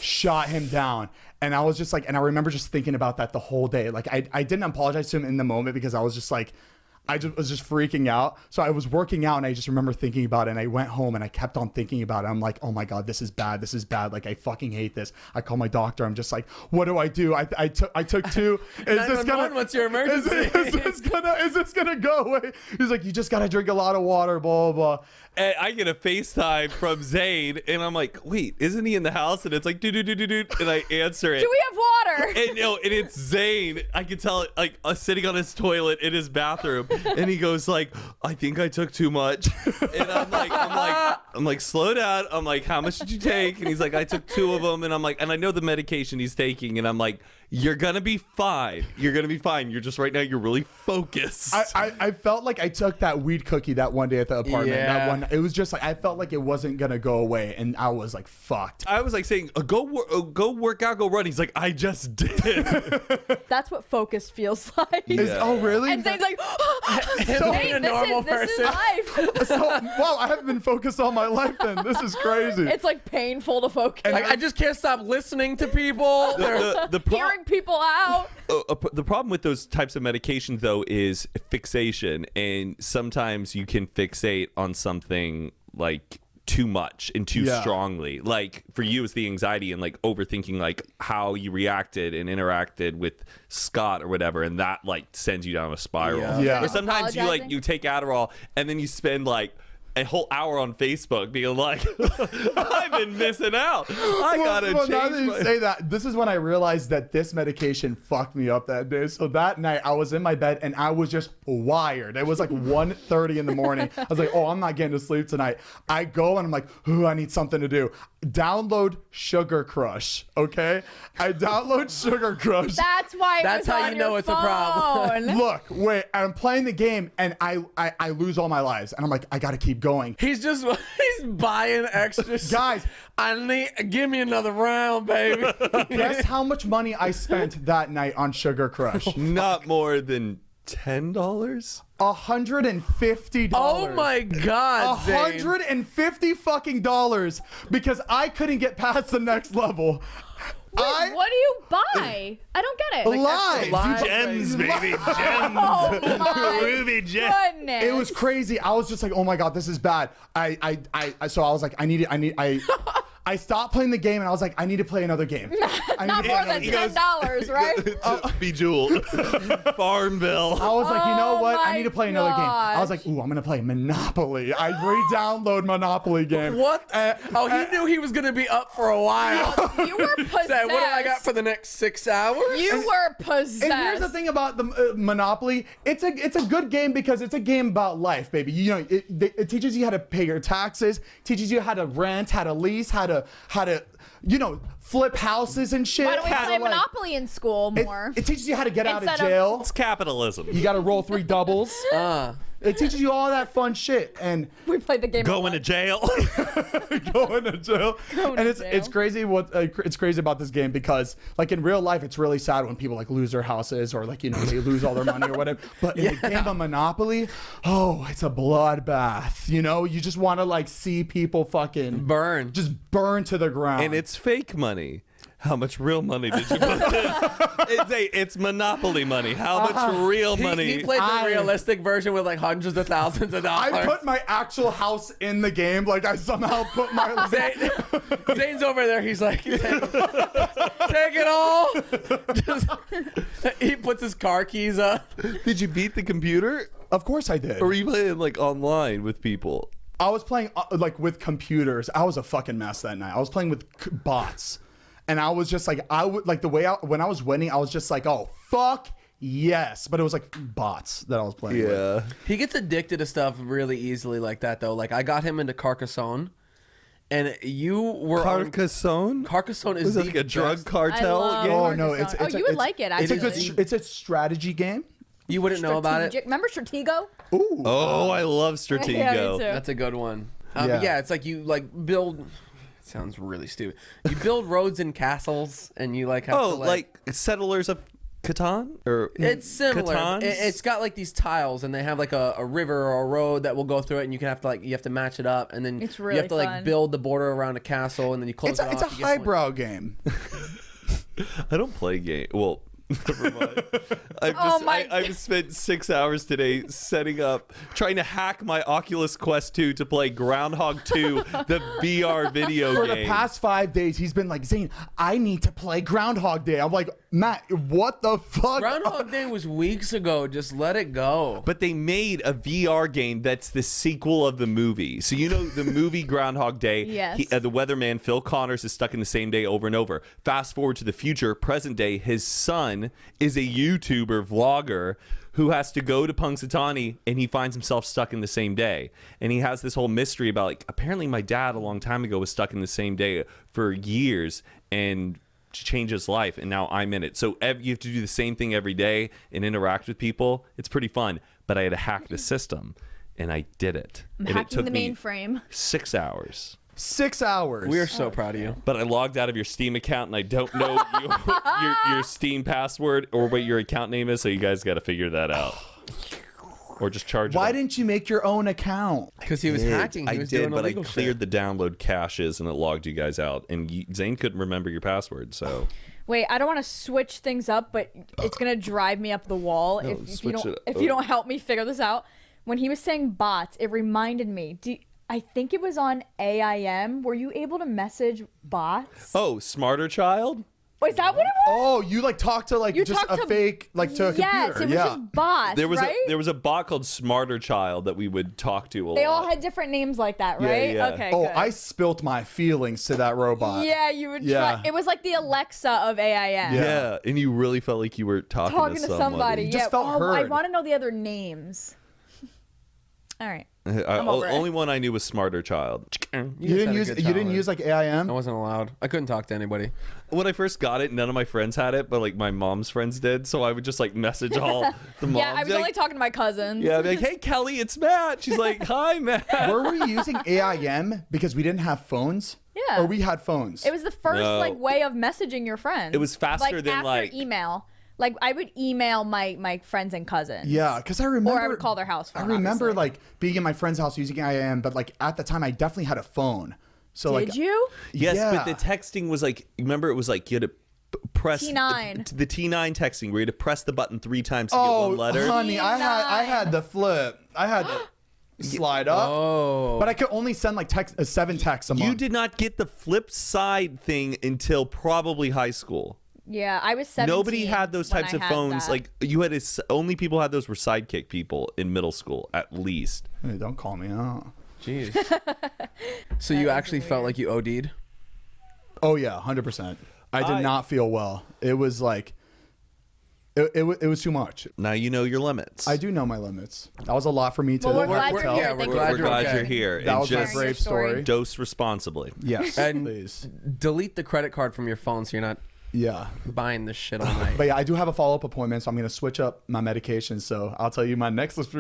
shot him down. And I was just like, and I remember just thinking about that the whole day. Like I didn't apologize to him in the moment because I was just like, I just was just freaking out. So I was working out and I just remember thinking about it, and I went home and I kept on thinking about it. I'm like, oh my God, this is bad. This is bad. Like I fucking hate this. I call my doctor. I'm just like, what do? I took 2. Is this gonna, what's your emergency? Is this gonna go away? He's like, you just gotta drink a lot of water, blah, blah, blah. And I get a FaceTime from Zane, and I'm like, wait, isn't he in the house? And it's like, do, and I answer it. Do we have water? And and it's Zane. I can tell it, like, sitting on his toilet in his bathroom, and he goes like, I think I took too much. And I'm like, slow down. I'm like, how much did you take? And he's like, I took 2 of them. And I'm like, and I know the medication he's taking, and I'm like, you're gonna be fine. You're gonna be fine. You're just right now. You're really focused. I felt like I took that weed cookie that one day at the apartment. Yeah. That one, it was just like I felt like it wasn't gonna go away, and I was like, fucked. I was like saying, go work out, go run. He's like, I just did. That's what focus feels like. Oh really? And Zane's like, Him being a Zane, normal this is person. life. So, wow, I haven't been focused all my life then. This is crazy. It's like painful to focus. Like, I just can't stop listening to people. Hearing people out. The problem with those types of medications, though, is fixation, and sometimes you can fixate on something like too much and too strongly. Like for you, it's the anxiety and like overthinking like how you reacted and interacted with Scott or whatever, and that like sends you down a spiral. Yeah. Or sometimes you take Adderall and then you spend like a whole hour on Facebook being like, I've been missing out. I gotta now that change. you say that, this is when I realized that this medication fucked me up that day. So that night I was in my bed and I was just wired. It was like 1:30 in the morning. I was like, oh, I'm not getting to sleep tonight. I go and I'm like, ooh, I need something to do. Download Sugar Crush. Okay, I download Sugar Crush. That's why. That's how you know it's a problem. Look, wait, I'm playing the game and I lose all my lives and I'm like, I gotta keep going. He's buying extra. Guys, give me another round, baby. guess how much money I spent that night on Sugar Crush? Not more than $10. $150. Oh my God, Zane. $150 fucking dollars because I couldn't get past the next level. Wait, what do you buy? I don't get it. Lives. Gems, baby. Gems. Oh my Ruby gems. goodness. It was crazy. I was just like, oh my God, this is bad. So I was like, I stopped playing the game and I was like, I need to play another game. Not more than $10, right? Bejeweled. Farmville. I was like, you know Oh what? I my need to play another game. I was gosh. like, ooh, I'm going to play Monopoly. I re-download Monopoly game. What? He knew he was gonna be up for a while. You were possessed. Say, what do I got for the next 6 hours? You were possessed. And here's the thing about the Monopoly. It's a good game because it's a game about life, baby. You know, it teaches you how to pay your taxes, teaches you how to rent, how to lease, how to flip houses and shit. Why don't we how play to, like, Monopoly in school more? It teaches you how to get out of Instead of- jail. It's capitalism. You got to roll 3 doubles. It teaches you all that fun shit. And We played the game. Going to jail. going to jail. Going And to it's jail. crazy it's crazy about this game because like in real life it's really sad when people like lose their houses or like they lose all their money or whatever. But in the game of Monopoly, it's a bloodbath. You just want to like see people fucking Burn. just burn to the ground. And it's fake money. How much real money did you put in? It's Monopoly money. How much real money? He played the realistic version with like hundreds of thousands of dollars. I put my actual house in the game. Like I somehow put my Zane's over there. He's like, take it all. He puts his car keys up. Did you beat the computer? Of course I did. Or were you playing like online with people? I was playing like with computers. I was a fucking mess that night. I was playing with bots. And I was just like, when I was winning, I was just like, oh, fuck yes. But it was like bots that I was playing with. He gets addicted to stuff really easily like that, though. Like, I got him into Carcassonne. And you were Carcassonne? Carcassonne is like a drug best. cartel I love game? Oh, no. Carcassonne. You would like it, actually. It's a strategy game. You wouldn't know about it? Remember Stratego? Ooh. Oh, I love Stratego. Yeah, me too. That's a good one. Yeah. Yeah, it's like you like build... Sounds really stupid. You build roads and castles, and you like have to like Settlers of Catan? Or It's similar. Catans? It's got like these tiles, and they have like a river or a road that will go through it, and you have to match it up, and then It's you really have to like fun. build the border around a castle, and then you close It's it a, off. it's a you get someone- highbrow game. I don't play game. Well, never mind. I've spent 6 hours today trying to hack my Oculus Quest 2 to play Groundhog 2, the VR video For game. the past 5 days, he's been like, Zane, I need to play Groundhog Day. I'm like, Matt, what the fuck? Groundhog Day was weeks ago. Just let it go. But they made a VR game that's the sequel of the movie. So you know the movie Groundhog Day. Yes. The weatherman Phil Connors is stuck in the same day over and over. Fast forward to the future, present day, his son is a YouTuber vlogger who has to go to Punxsutawney, and he finds himself stuck in the same day. And he has this whole mystery about, like, apparently my dad a long time ago was stuck in the same day for years and change his life, and now I'm in it. So you have to do the same thing every day and interact with people. It's pretty fun, but I had to hack the system, and I did it. I'm and it hacking took the me mainframe. 6 hours. 6 hours. We are so proud of you. But I logged out of your Steam account, and I don't know your Steam password or what your account name is, so you guys got to figure that out. Or just charge Why it. didn't you make your own account? Because he was hacking. He I was did, doing but I illegal cleared shit. the download caches, and it logged you guys out. And Zane couldn't remember your password, so... Wait, I don't want to switch things up, but it's gonna drive me up the wall if you switch don't it if you don't help me figure this out. When he was saying bots, it reminded me. I think it was on AIM. Were you able to message bots? Oh, Smarter Child? Is that what it was? Oh, you like talk to like You just talked a to- fake like to a Yes, computer. it was just bots, There was right? there was a bot called Smarter Child that we would talk to a lot. They all had different names like that, Yeah, right? yeah. Okay. Oh, good. I spilt my feelings to that robot. Yeah, you would Yeah. try. It was like the Alexa of AIM. Yeah, and you really felt like you were talking Talking to somebody. You just yeah. felt I heard. want to know the other names. All right. I'm over it. Only one I knew was Smarter Child. You guys didn't had a use good you didn't childhood. use like AIM? I wasn't allowed. I couldn't talk to anybody. When I first got it, none of my friends had it, but like my mom's friends did. So I would just like message all the moms. Yeah, I was like, only talking to my cousins. Yeah, I'd be like, hey Kelly, it's Matt. She's like, hi Matt. Were we using AIM because we didn't have phones? Yeah. Or we had phones? It was the first No. like way of messaging your friends. It was faster than, after like- email. Like I would email my friends and cousins. Yeah, because I remember. Or I would call their house phone. I remember obviously. like being in my friend's house using IM, but like at the time I definitely had a phone. So Did like you? Yes, Yeah. but the texting was like, remember it was like you had to press T9. the T9 texting where you had to press the button 3 times to get oh, one letter. honey, I had the flip. I had to slide up. Oh. But I could only send like 7 texts a month. You did not get the flip side thing until probably high school. Yeah, I was 17. Nobody had those when types I of had phones. that. Like you had only people had those were sidekick people in middle school at least. Hey, don't call me out. Jeez. So you actually felt like you OD'd? Oh yeah, 100%. I did not feel well. It was like it was too much. Now you know your limits. I do know my limits. That was a lot for me to Well, we're glad tell. you're here. we're Thank glad you for you're sharing. okay. you're here. That and was my just Sharing your brave story. story. dose responsibly. Yes, And please. delete the credit card from your phone so you're not Yeah. buying this shit all night. But yeah, I do have a follow-up appointment, so I'm going to switch up my medication. So I'll tell you my next list.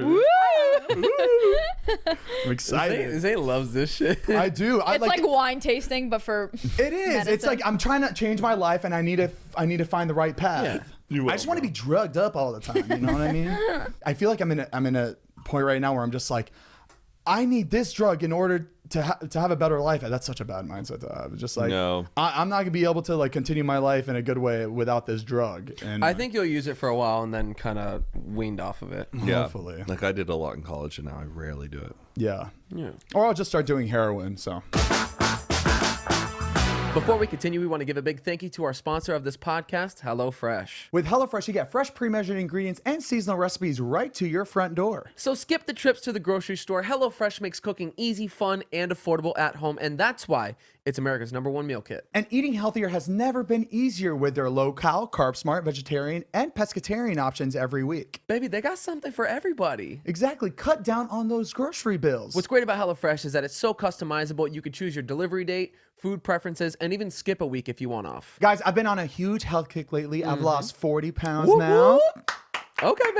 I'm excited. Zay loves this shit. I do. I It's like wine tasting, but for it is. It's medicine. like I'm trying to change my life, and I need to find the right path. Yeah. You will, I just want to be drugged up all the time. You know what I mean? I feel like I'm in a point right now where I'm just like, I need this drug in order to have a better life. And that's such a bad mindset to have. It's just like, No. I'm not gonna be able to like continue my life in a good way without this drug. And I think you'll use it for a while and then kind of weaned off of it. Yeah. hopefully, Like I did a lot in college, and now I rarely do it. yeah. Yeah. Or I'll just start doing heroin. So. Before we continue, we want to give a big thank you to our sponsor of this podcast, HelloFresh. With HelloFresh, you get fresh, pre-measured ingredients and seasonal recipes right to your front door. So skip the trips to the grocery store. HelloFresh makes cooking easy, fun, and affordable at home, and that's why it's America's #1 meal kit. And eating healthier has never been easier with their low-cal, carb-smart, vegetarian, and pescatarian options every week. Baby, they got something for everybody. Exactly. Cut down on those grocery bills. What's great about HelloFresh is that it's so customizable. You can choose your delivery date, food preferences, and even skip a week if you want off. Guys, I've been on a huge health kick lately. I've lost 40 pounds Whoop, now. whoop. Okay,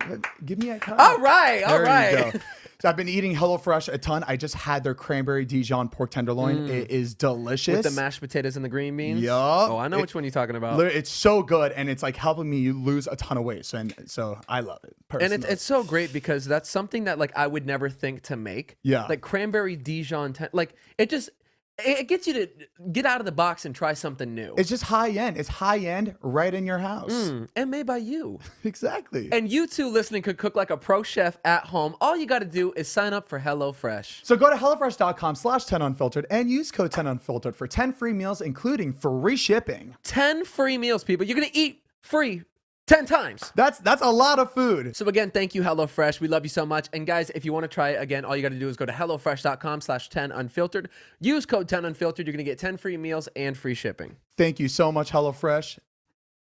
baby. Give me a cut. All right, all There right. you go. I've been eating HelloFresh a ton. I just had their cranberry Dijon pork tenderloin. It is delicious. With the mashed potatoes and the green beans? Yup. Oh, I know which one you're talking about. It's so good, and it's like helping me lose a ton of weight. So I love it. And Personally. it's so great because that's something that like I would never think to make. Yeah. Like cranberry Dijon, like it gets you to get out of the box and try something new. It's just high end. It's high end right in your house. And made by you. Exactly. And you too listening could cook like a pro chef at home. All you got to do is sign up for HelloFresh. So go to HelloFresh.com/10Unfiltered and use code 10Unfiltered for 10 free meals, including free shipping. 10 free meals, people. You're going to eat free 10 times. That's a lot of food. So again, thank you, HelloFresh. We love you so much. And guys, if you want to try it again, all you got to do is go to HelloFresh.com/10Unfiltered. Use code 10Unfiltered. You're going to get 10 free meals and free shipping. Thank you so much, HelloFresh.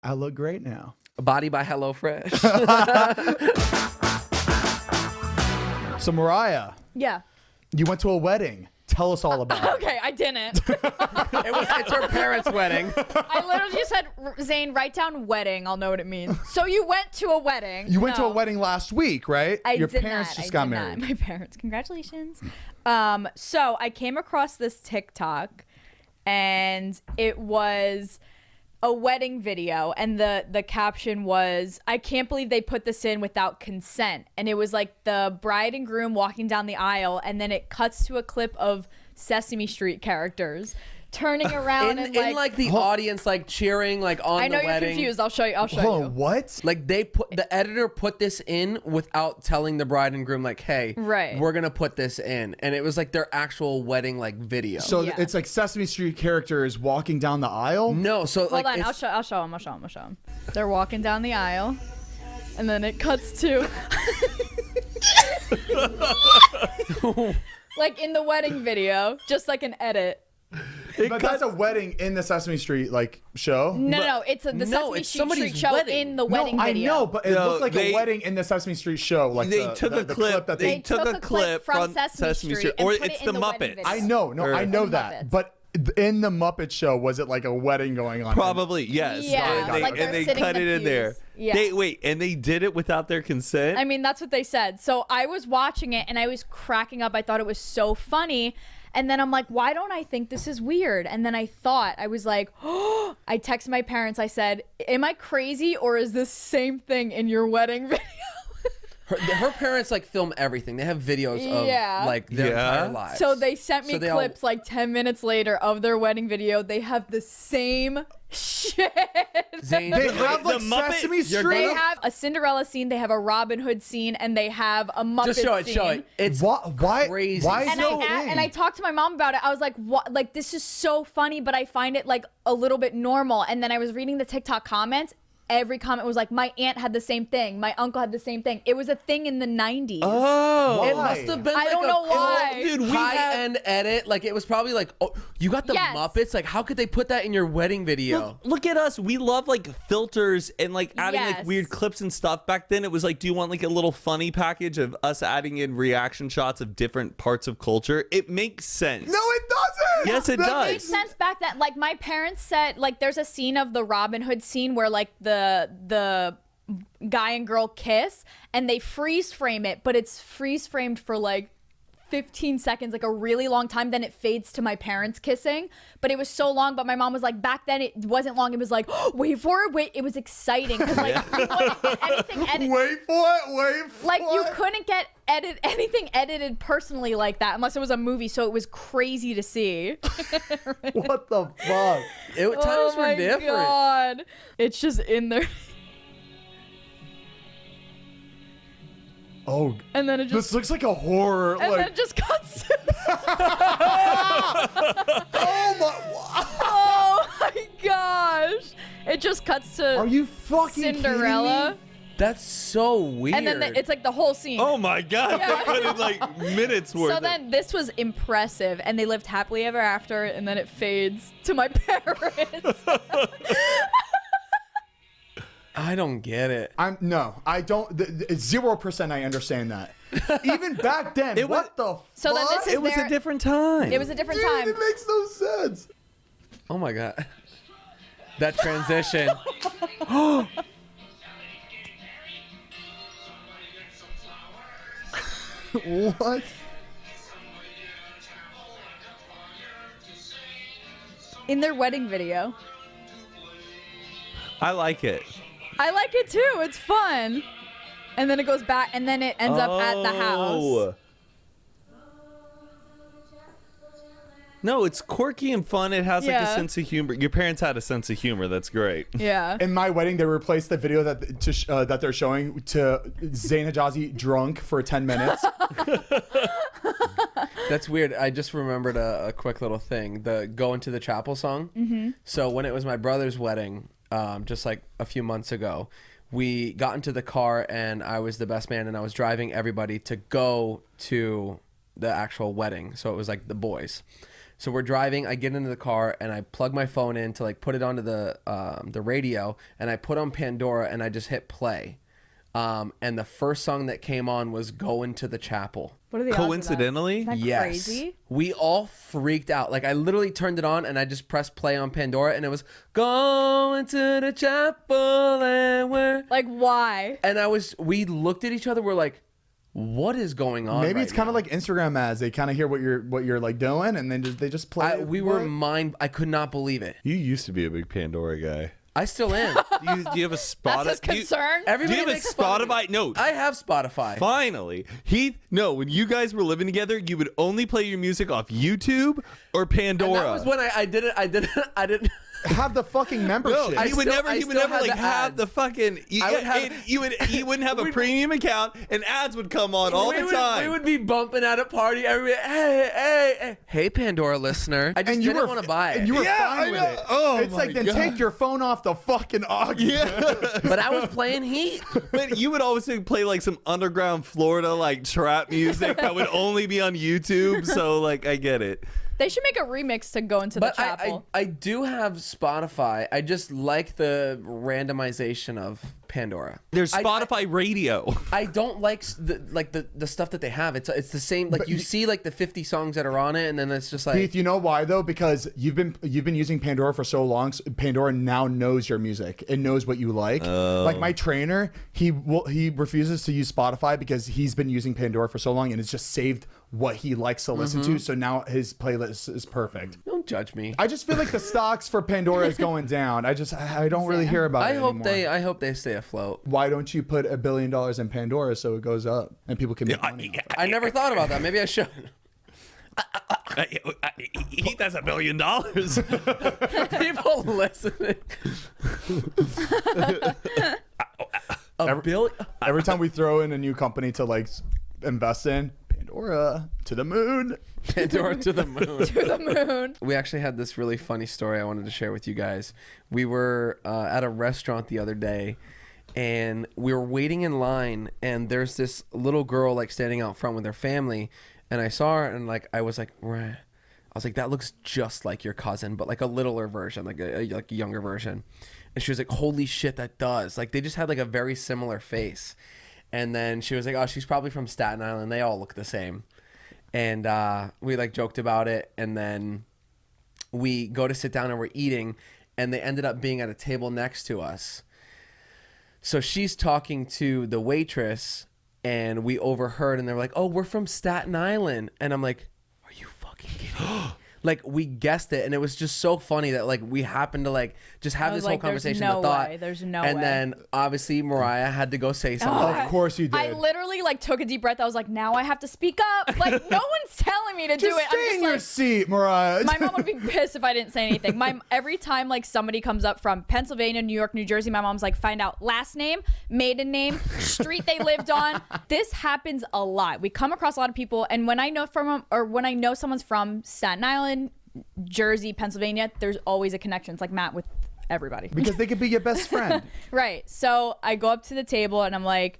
I look great now. A body by HelloFresh. So Mariah, Yeah. you went to a wedding. Tell us all about it. Okay, I didn't. It's her parents' wedding. I literally just said, Zane, write down wedding. I'll know what it means. So you went to a wedding. You went to No. a wedding last week, right? Your did parents not. just I got did married. not. My parents. Congratulations. So I came across this TikTok, and it was a wedding video, and the caption was, "I can't believe they put this in without consent." And it was like the bride and groom walking down the aisle, and then it cuts to a clip of Sesame Street characters turning around and in like the audience, like cheering, like on I know the you're wedding. confused. I'll show you. Hold on, what? Like the editor put this in without telling the bride and groom, like, hey, Right. we're gonna put this in, and it was like their actual wedding like video. So Yeah. it's like Sesame Street characters walking down the aisle? no, so Hold like on, it's- I'll show them. They're walking down the aisle, and then it cuts to like in the wedding video, just like an edit. But that's a wedding in the Sesame Street like show? No, it's the No, Sesame it's Street somebody's show wedding. in the wedding no, video. I know, but it No, looked like they- a wedding in the Sesame Street show. Like They the, took the, a the clip. that They took a clip from Sesame Street, and or put it's it the in wedding Muppets. video. I know, Or- I know The that. Muppets. But in the Muppet Show, was it like a wedding going on? Probably, yes. Yeah, and they, like they're and they sitting cut in it the in there. pews. Yeah. And they did it without their consent? I mean, that's what they said. So I was watching it and I was cracking up. I thought it was so funny. And then I'm like, why don't I think this is weird? And then I was like, oh, I texted my parents. I said, am I crazy or is this same thing in your wedding video? her parents like film everything. They have videos of Yeah. like their Yeah. entire lives. So they sent me So they all- clips like 10 minutes later of their wedding video. They have the same shit. Zane, They wait, have like the Muppet- Sesame You're Street. They have a Cinderella scene, they have a Robin Hood scene, and they have a Muppet just show it. scene. Show it. It's Why? crazy. Why is And it a and I thing? talked to my mom about it. I was like, "What? Like this is so funny, but I find it like a little bit normal." And then I was reading the TikTok comments. Every comment was like, "My aunt had the same thing. My uncle had the same thing." It was a thing in the 90s. Oh. It Why? must have been I like don't know why. Dude, we high have- end edit. Like it was probably like, oh, you got the Yes. Muppets. Like how could they put that in your wedding video? Look at us. We love like filters and like adding like Yes. weird clips and stuff. Back then it was like, do you want like a little funny package of us adding in reaction shots of different parts of culture? It makes sense. No, it doesn't. Yes, it That does. Makes sense back then. Like my parents said, like there's a scene of the Robin Hood scene where like the guy and girl kiss and they freeze frame it, but it's freeze framed for like 15 seconds, like a really long time. Then it fades to my parents kissing, but it was so long. But my mom was like, back then it wasn't long. It was like, oh, wait for it, wait. It was exciting because like you wouldn't get anything edited. Wait for it. Wait for Like you it. couldn't get anything edited personally like that unless it was a movie. So it was crazy to see. What the fuck? Times Oh were my different. God. It's just in there. Oh, And then it just this looks like a horror. and then Like, it just cuts to oh my! oh my gosh. It just cuts to Are you fucking Cinderella. kidding me? That's so weird. And then it's like the whole scene. Oh my God. Yeah. They put in like minutes worth. So of- then this was impressive and they lived happily ever after and then it fades to my parents. I don't get it. I don't. 0% I understand that. Even back then, It was- what the So then fuck? this is it was their- a different time. It was a different Dude, time. it makes no sense. Oh my god. That transition. What? In their wedding video. I like it. I like it too. It's fun. And then it goes back, and then it ends up at the house. No, it's quirky and fun. It has like a Yeah. sense of humor. Your parents had a sense of humor. That's great. Yeah. In my wedding, they replaced the video that they're showing to Zane and Heath drunk for 10 minutes. That's weird. I just remembered a quick little thing. The Go Into the Chapel song. Mm-hmm. So when it was my brother's wedding, just like a few months ago, we got into the car and I was the best man and I was driving everybody to go to the actual wedding. So it was like the boys. So we're driving, I get into the car and I plug my phone in to like put it onto the radio, and I put on Pandora and I just hit play. And the first song that came on was Go Into the Chapel. What are the odds of that? Coincidentally? Isn't that Yes. crazy? We all freaked out. Like I literally turned it on and I just pressed play on Pandora and it was Go Into the Chapel and we're... Like, why? And we looked at each other, we're like, what is going on? Maybe right it's kind of now? like Instagram ads. They kind of hear what you're like doing, and then they just play. I could not believe it. You used to be a big Pandora guy. I still am. Do you have a Spotify? That's his concern. Do Everybody you have a makes fun of me. Spotify? No. I have Spotify. Finally, no. When you guys were living together, you would only play your music off YouTube or Pandora. And that was when I didn't. have the fucking membership. No, he would never like have the fucking. You wouldn't have a premium account, and ads would come on all the time. We would be bumping at a party. Everybody, hey, Pandora listener. I just didn't want to buy it. And you were Yeah, fine I with know. it. Oh it's my like, then God. take your phone off the fucking aux. But I was playing Heat. But you would always play like some underground Florida like trap music that would only be on YouTube. So like, I get it. They should make a remix to Go Into the But Chapel. I do have Spotify. I just like the randomization of Pandora. There's Spotify Radio. I don't like the stuff that they have. It's the same. Like you see like the 50 songs that are on it, and then it's just like. Heath, you know why though? Because you've been using Pandora for so long. Pandora now knows your music. It knows what you like. Like my trainer, he refuses to use Spotify because he's been using Pandora for so long, and it's just saved what he likes to listen to. So now his playlist is perfect. Don't judge me. I just feel like the stocks for Pandora is going down. I don't really hear about it anymore. I hope they stay afloat. Why don't you put $1 billion in Pandora so it goes up and people can make money off it? I never thought about that. Maybe I should. He has $1 billion. People listening. Every time we throw in a new company to like invest in, Pandora to the moon. Pandora to the moon. to the moon. We actually had this really funny story I wanted to share with you guys. We were at a restaurant the other day, and we were waiting in line, and there's this little girl like standing out front with her family, and I saw her, and like I was like, that looks just like your cousin, but like a littler version, like a younger version. And she was like, holy shit, that does. Like they just had like a very similar face. And then she was like, oh, she's probably from Staten Island. They all look the same. And we like joked about it. And then we go to sit down and we're eating, and they ended up being at a table next to us. So she's talking to the waitress, and we overheard, and they're like, oh, we're from Staten Island. And I'm like, are you fucking kidding me? Like we guessed it, and it was just so funny that like we happened to like just have this whole conversation. There's no the thought, way. There's no and way. then obviously Mariah had to go say something. Of course you did. I literally like took a deep breath. I was like, now I have to speak up. Like no one's telling me to do just it. stay in your seat, Mariah. My mom would be pissed if I didn't say anything. Every time like somebody comes up from Pennsylvania, New York, New Jersey, my mom's like, find out last name, maiden name, street they lived on. This happens a lot. We come across a lot of people, and when I know someone's from Staten Island, Jersey, Pennsylvania, there's always a connection. It's like Matt with everybody. Because they could be your best friend. Right. So I go up to the table and I'm like,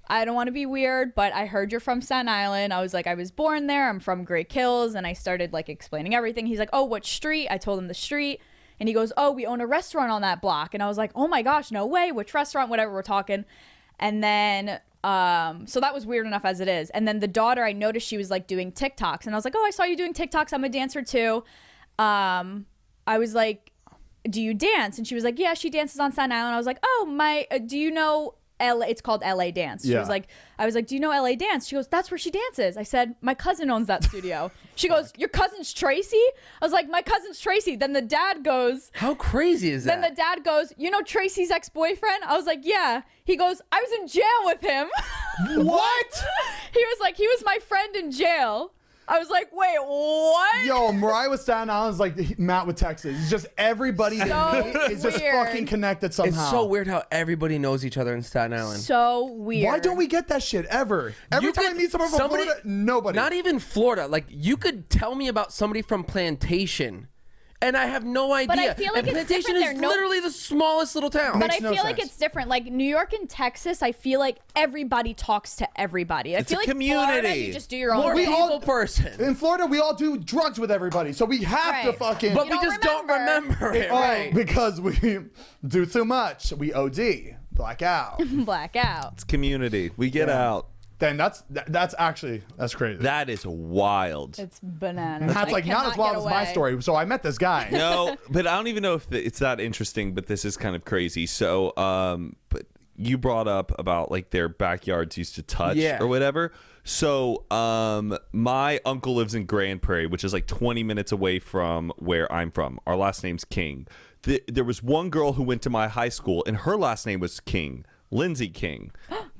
I don't want to be weird, but I heard you're from Staten Island. I was like, I was born there. I'm from Great Kills. And I started like explaining everything. He's like, oh, what street? I told him the street. And he goes, oh, we own a restaurant on that block. And I was like, oh my gosh, no way. Which restaurant? Whatever, we're talking. And then, so that was weird enough as it is. And then the daughter, I noticed she was like doing TikToks. And I was like, oh, I saw you doing TikToks. I'm a dancer too. I was like, do you dance? And she was like, yeah, she dances on Staten Island. I was like, oh, do you know it's called LA Dance. She Yeah. was like, I was like, do you know LA Dance? She goes, that's where she dances. I said, my cousin owns that studio. She goes, your cousin's Tracy? I was like, my cousin's Tracy. Then the dad goes, How crazy is then that? the dad goes, you know Tracy's ex-boyfriend? I was like, yeah. He goes, I was in jail with him. What? He was like, he was my friend in jail. I was like, wait, what? Yo, Mariah with Staten Island is like Matt with Texas. It's just everybody is just weird. fucking connected somehow. It's so weird how everybody knows each other in Staten Island. So weird. Why don't we get that shit ever? Every You time I could- meet someone from somebody- Florida, nobody. Not even Florida. Like, you could tell me about somebody from Plantation, and I have no idea. But I feel like and it's Plantation different is there. literally the smallest little town. But I Makes no feel like sense. it's different. Like New York and Texas, I feel like everybody talks to everybody. I It's feel a like Florida, community. you just do your own More thing. people person. In Florida, we all do drugs with everybody, so we have to Right. fucking. But You we don't just don't remember it, Oh, right? because we do too much. We OD, black out. Blackout. It's community. We get Yeah. out. Then that's crazy. That is wild. It's bananas. That's I like not cannot as wild get as my away. story. So I met this guy. No, but I don't even know if it's that interesting, but this is kind of crazy. So, but you brought up about like their backyards used to touch Yeah. or whatever. So, my uncle lives in Grand Prairie, which is like 20 minutes away from where I'm from. Our last name's King. There was one girl who went to my high school, and her last name was King. Lindsay King.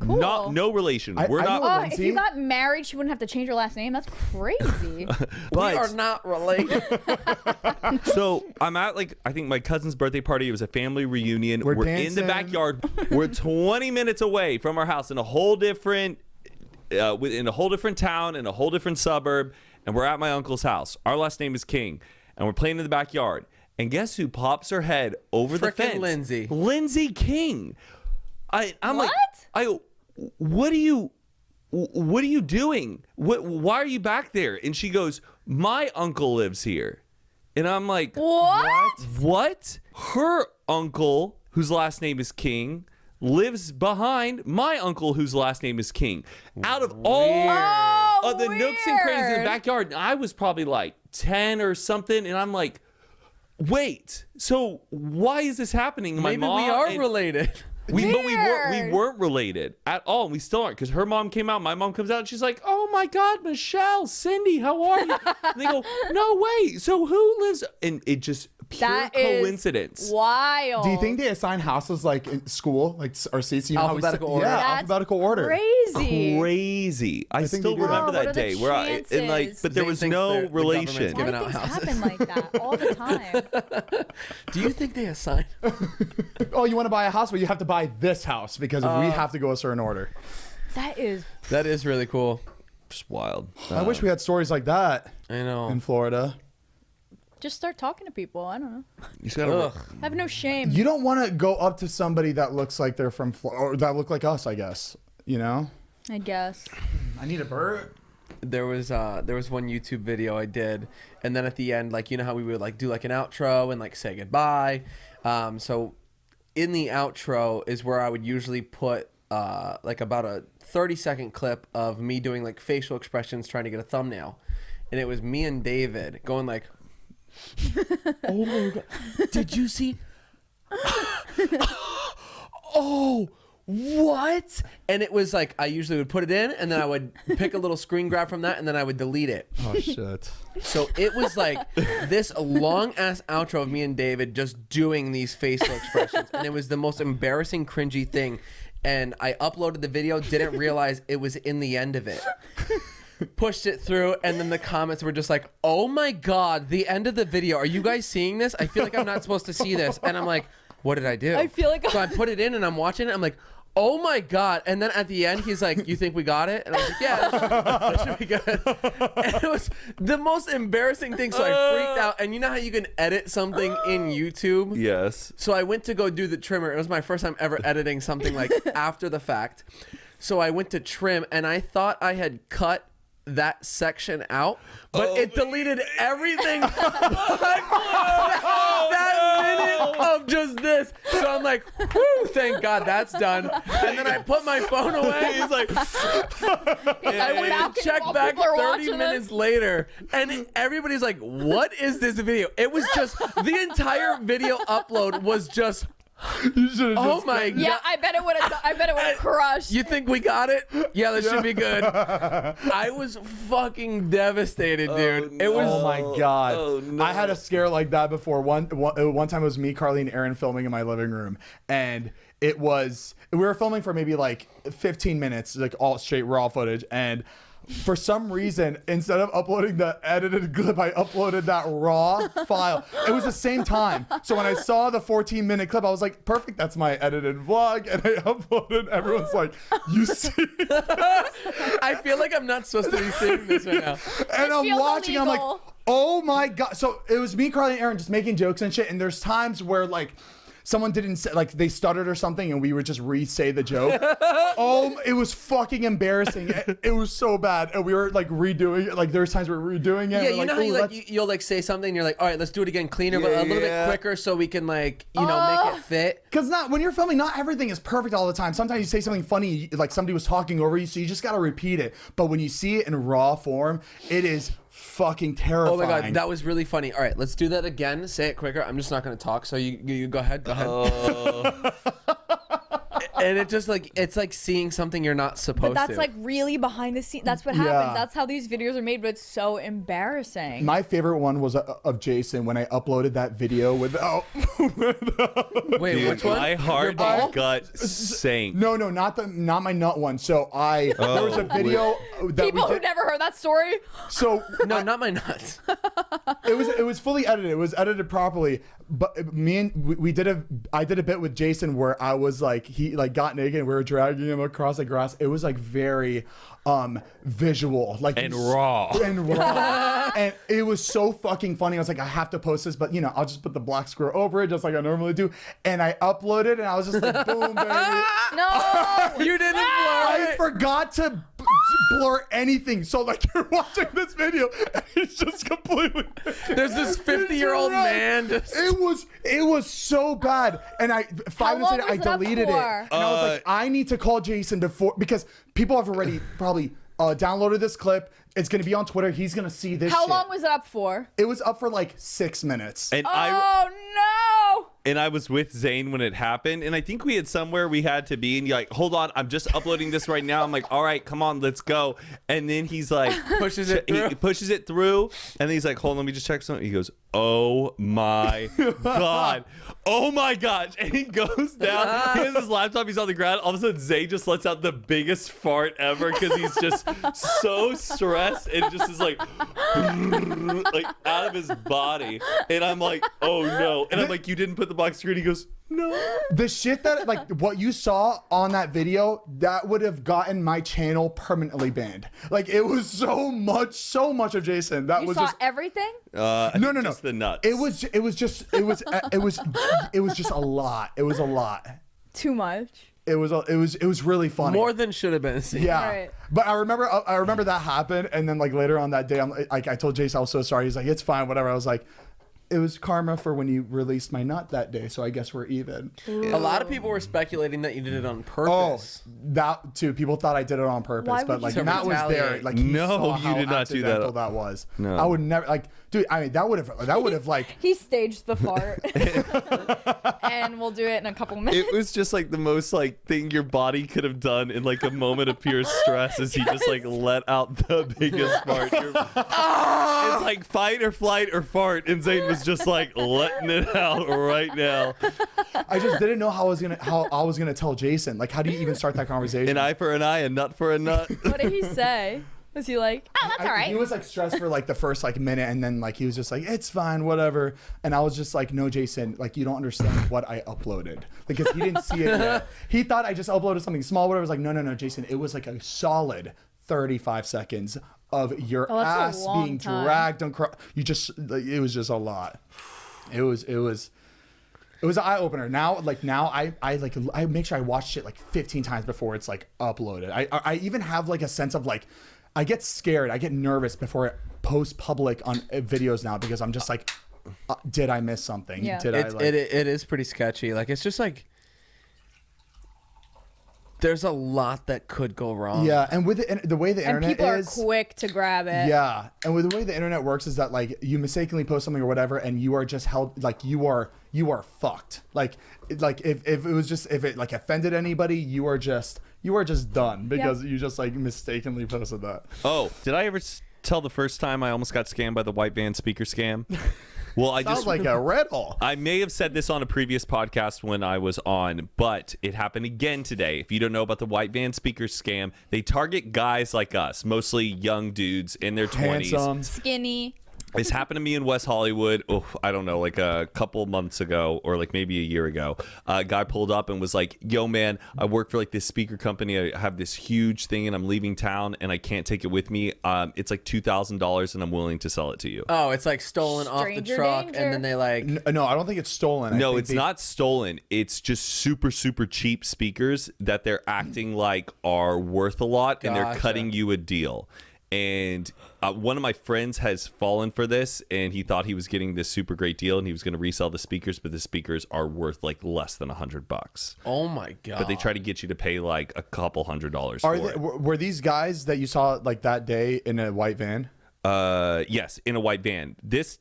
Cool. No relation. We're I not. know Oh, if Lindsay. you got married, she wouldn't have to change her last name. That's crazy. We but are not related. so I'm at like I think my cousin's birthday party. It was a family reunion. We're in the dancing. backyard. We're 20 minutes away from our house in a whole different, in a whole different town, in a whole different suburb, and we're at my uncle's house. Our last name is King, and we're playing in the backyard. And guess who pops her head over the Frickin' fence? Lindsay. Lindsay King. I'm What? what are you doing? Why are you back there? And she goes, my uncle lives here. And I'm like, what? Her uncle, whose last name is King, lives behind my uncle, whose last name is King. Out of all of the nooks and crannies in the weird. backyard, I was probably like 10 or something. And I'm like, wait, so why is this happening? My Maybe mom we are and- related. but we Weird. weren't related at all. And we still aren't, because her mom came out. My mom comes out and she's like, "Oh my God, Michelle, Cindy, how are you?" And they go, "No way. So who lives?" And it just pure That is coincidence. wild. Do you think they assign houses like in school, like or seats? You know how we Alphabetical say- order. Yeah, That's alphabetical order. Crazy. Crazy. I think still they do that. remember Oh, what that are the day where and like, chances? but there Zane was thinks no the government's relation. Why giving do out things houses. happen like that all the time? Do you think they assign? Oh, you want to buy a house, but you have to buy this house because we have to go a certain order. That is That is really cool. Just wild. I wish we had stories like that I know. in Florida. just start talking to people. I don't know. You just gotta. Ugh. Have no shame. You don't want to go up to somebody that looks like they're from Florida or that look like us, I guess. You know? I guess. I need a bird. There was one YouTube video I did, and then at the end, like, you know how we would like do like an outro and like say goodbye. So in the outro is where I would usually put like about a 30-second clip of me doing like facial expressions trying to get a thumbnail, and it was me and David going like, "Oh my God, did you see? Oh, what?" And it was like I usually would put it in, and then I would pick a little screen grab from that, and then I would delete it. Oh shit. So it was like this long ass outro of me and David just doing these facial expressions, and it was the most embarrassing, cringy thing. And I uploaded the video, didn't realize it was in the end of it. Pushed it through, and then the comments were just like, "Oh my God, the end of the video. Are you guys seeing this? I feel like I'm not supposed to see this." And I'm like, "What did I do?" I feel like so I put it in, and I'm watching it. I'm like, "Oh my God." And then at the end, he's like, "You think we got it?" And I was like, "Yeah, that should be good." And it was the most embarrassing thing. So I freaked out. And you know how you can edit something in YouTube? Yes. So I went to go do the trimmer. It was my first time ever editing something like after the fact. So I went to trim, and I thought I had cut that section out, but it deleted everything but that minute of just this. So I'm like, whew, thank God that's done. And then I put my phone away. He's like, I went to check back 30 minutes later, and everybody's like, what is this video? It was just, the entire video upload was just You should have Oh just. my god. Yeah, I bet it would have crushed. You think we got it? Yeah, that should be good. I was fucking devastated, dude. It was Oh my god! Oh, no. I had a scare like that before. One time it was me, Carly, and Aaron filming in my living room, and we were filming for maybe like 15 minutes, like all straight raw footage, and for some reason, instead of uploading the edited clip, I uploaded that raw file. It was the same time. So when I saw the 14-minute clip, I was like, perfect, that's my edited vlog. And I uploaded, everyone's like, you see? I feel like I'm not supposed to be seeing this right now. And I'm feels watching, I'm like, illegal. oh my God. So it was me, Carly, and Aaron just making jokes and shit. And there's times where like, someone didn't say, like they stuttered or something and we would just re-say the joke. Oh, it was fucking embarrassing. It was so bad. And we were like redoing it. Like there's times we were redoing it. Yeah, We're you like, know how "Ooh, you'll like say something and you're like, all right, let's do it again cleaner, but a little bit Yeah. quicker so we can like, make it fit. Because when you're filming, not everything is perfect all the time. Sometimes you say something funny, like somebody was talking over you, so you just got to repeat it. But when you see it in raw form, it is fucking terrifying. Oh my god, that was really funny. All right, let's do that again. Say it quicker. I'm just not going to talk. So you go ahead. Go ahead. And it just like it's like seeing something you're not supposed But to. that's like really behind the scenes. That's what happens. That's how these videos are made, but it's so embarrassing. My favorite one was of Jason when I uploaded that video without. Wait, Dude, which one? my heart ball? gut sank. No, not my nut one. So there was a video that People we who did. never heard that story. So No, not my nuts. it was fully edited. It was edited properly. But I did a bit with Jason where I was like, he like got naked and we were dragging him across the grass. It was like very visual, like And raw. And it was so fucking funny. I was like, I have to post this, but I'll just put the black square over it just like I normally do. And I uploaded and I was just like, boom, baby. No. You didn't blow I it. forgot to blur anything. So like you're watching this video and it's just completely. There's this 50-year-old man just. It was so bad. And I 5 minutes long later I was it up deleted it. for? And I was like, I need to call Jason because people have already probably downloaded this clip. It's gonna be on Twitter. He's gonna see this. How shit. long was it up for? It was up for like 6 minutes. And Oh no. I was with Zane when it happened, and I think we had somewhere we had to be, and you're like, hold on, I'm just uploading this right now. I'm like, all right, come on, let's go. And then he's like, Pushes it through. He pushes it through, and then he's like, hold on, let me just check something. He goes, oh my God. Oh my gosh. And he goes down, he has his laptop, he's on the ground. All of a sudden, Zane just lets out the biggest fart ever because he's just so stressed and just is like out of his body. And I'm like, oh no. And I'm like, you didn't put the black screen? He goes, no. The shit that like what you saw on that video, that would have gotten my channel permanently banned. Like it was so much of Jason. That You was saw just everything? no. Just the nuts. It was just a lot. It was a lot. Too much. It was really funny. More than should have been seen. Yeah. Right. But I remember that happened, and then like later on that day, I told Jason I was so sorry. He's like, it's fine, whatever. I was like, it was karma for when you released my nut that day, so I guess we're even. A lot of people were speculating that you did it on Oh, purpose. that too. People thought I did it on purpose, Why but would like you- Matt To was there. retaliate. Like he No, saw you how did not do that. accidental that was. No. I would never like, dude. I mean, that would have like. He staged the fart. And we'll do it in a couple minutes. It was just like the most like thing your body could have done in like a moment of pure stress as he just like let out the biggest fart. It's like fight or flight or fart, and Zane was just like letting it out right now. I just didn't know how I was gonna tell Jason. Like, how do you even start that conversation? An eye for an eye, a nut for a nut. What did he say? Was he like, oh, that's all right? He was like stressed for like the first like minute, and then like he was just like, it's fine, whatever. And I was just like, no, Jason, like you don't understand what I uploaded, because he didn't see it yet. He thought I just uploaded something small, whatever. I was like, no, Jason, it was like a solid 35 seconds of your that's a ass long being time. dragged on. It was just a lot. It was an eye opener. Now I make sure I watch shit like 15 times before it's like uploaded. I even have like a sense of like, I get scared. I get nervous before I post public on videos now, because I'm just like, did I miss something? Yeah. Did I like? It is pretty sketchy. Like it's just like there's a lot that could go wrong. Yeah, and with the way the And internet people is, are quick to grab it. yeah, and with the way the internet works is that like you mistakenly post something or whatever, and you are just held like you are fucked. Like if it like offended anybody, you are just done because you just like mistakenly posted that. Oh, did I ever tell the first time I almost got scammed by the white van speaker scam? Well, Sounds like a riddle. I may have said this on a previous podcast when I was on, but it happened again today. If you don't know about the white van speaker scam, they target guys like us, mostly young dudes in their 20s. Handsome. Skinny. This happened to me in West Hollywood. Oh, I don't know, like a couple months ago or like maybe a year ago. A guy pulled up and was like, yo, man, I work for like this speaker company. I have this huge thing and I'm leaving town and I can't take it with me. It's like $2,000 and I'm willing to sell it to you. Oh, it's like stolen off the Stranger truck, danger. and then they like. No, I don't think it's stolen. I No, think it's not stolen. It's just super, super cheap speakers that they're acting like are worth a lot and they're Gotcha. cutting you a deal. And one of my friends has fallen for this, and he thought he was getting this super great deal, and he was going to resell the speakers, but the speakers are worth like less than $100. Oh my god! But they try to get you to pay like a couple $100 Are for they, it. were these guys that you saw like that day in a white van? Yes, in a white van. Was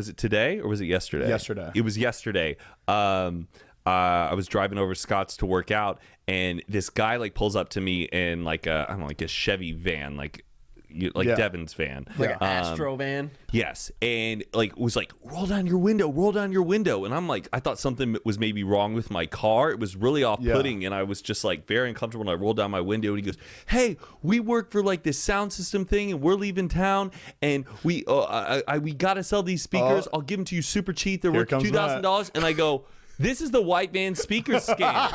it today or was it yesterday? Yesterday. It was yesterday. I was driving over Scott's to work out, and this guy like pulls up to me in like I don't know, like a Chevy van, like Yeah. Devin's van. like an Astro van. Yes, and like was like, roll down your window, and I'm like, I thought something was maybe wrong with my car. It was really off-putting, and I was just like very uncomfortable. And I rolled down my window, and he goes, "Hey, we work for like this sound system thing, and we're leaving town, and we got to sell these speakers. I'll give them to you super cheap. They're Here worth comes $2,000." And I go, "This is the white van speaker scam."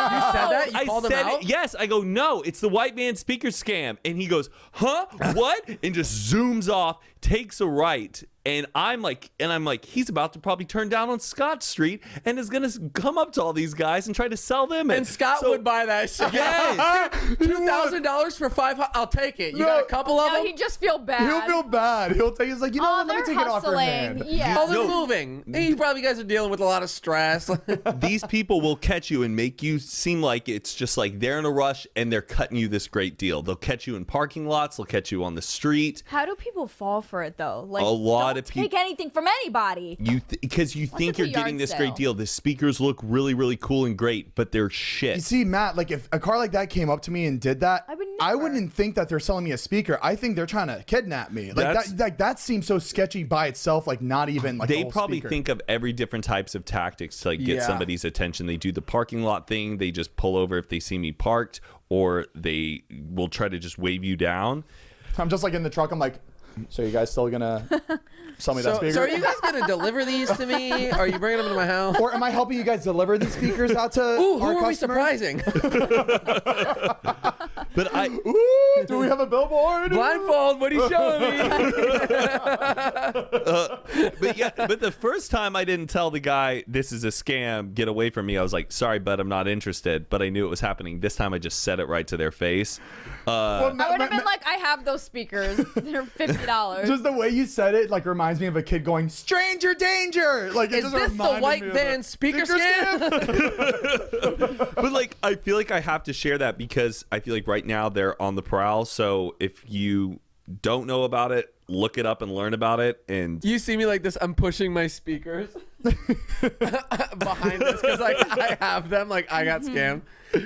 You said that? You called him out? Yes. I go, "No, it's the white van speaker scam." And he goes, "Huh? What?" And just zooms off, takes a right. And I'm like, he's about to probably turn down on Scott Street and is going to come up to all these guys and try to sell them. And Scott would buy that shit. Yes. $2,000 for $500. I'll take it. You got a couple of No, them? he'd just feel bad. He'll feel bad. He'll take. He's like, you know Oh, what? Let me they're take it off your hustling. hand. Yeah. Oh, they're No. moving. Hey, you guys are dealing with a lot of stress. These people will catch you and make you seem like it's just like they're in a rush and they're cutting you this great deal. They'll catch you in parking lots. They'll catch you on the street. How do people fall for it though? Like, A lot don't of peop- take anything from anybody. Because you think it's a you're getting yard this sale. great deal. The speakers look really, really cool and great, but they're shit. You see, Matt, like if a car like that came up to me and did that, I would I never. wouldn't think that they're selling me a speaker. I think they're trying to kidnap me. Like That's- that seems so sketchy by itself. Like not even like They the whole probably speaker. think of every different types of tactics to like get Yeah. somebody's attention. They do the parking lot thing. They just pull over if they see me parked, or they will try to just wave you down. I'm just like in the truck. I'm like, so you guys still gonna sell me that so, speaker? so are you guys going to deliver these to me? Are you bringing them to my house? Or am I helping you guys deliver these speakers out to Ooh, our who are we customers? surprising? But I, Ooh, do we have a billboard? Blindfold, what are you showing me? but the first time I didn't tell the guy this is a scam, get away from me. I was like, sorry, bud, I'm not interested. But I knew it was happening. This time I just said it right to their face. Well, I would have been like, I have those speakers. They're $50. just the way you said it, like reminds me of a kid going, "Stranger danger!" Like it Is just this the reminded white me of van it. speaker scam? But like, I feel like I have to share that because I feel like right now they're on the prowl. So if you don't know about it, look it up and learn about it. And You see me like this, I'm pushing my speakers behind this because like I have them, like I got scammed.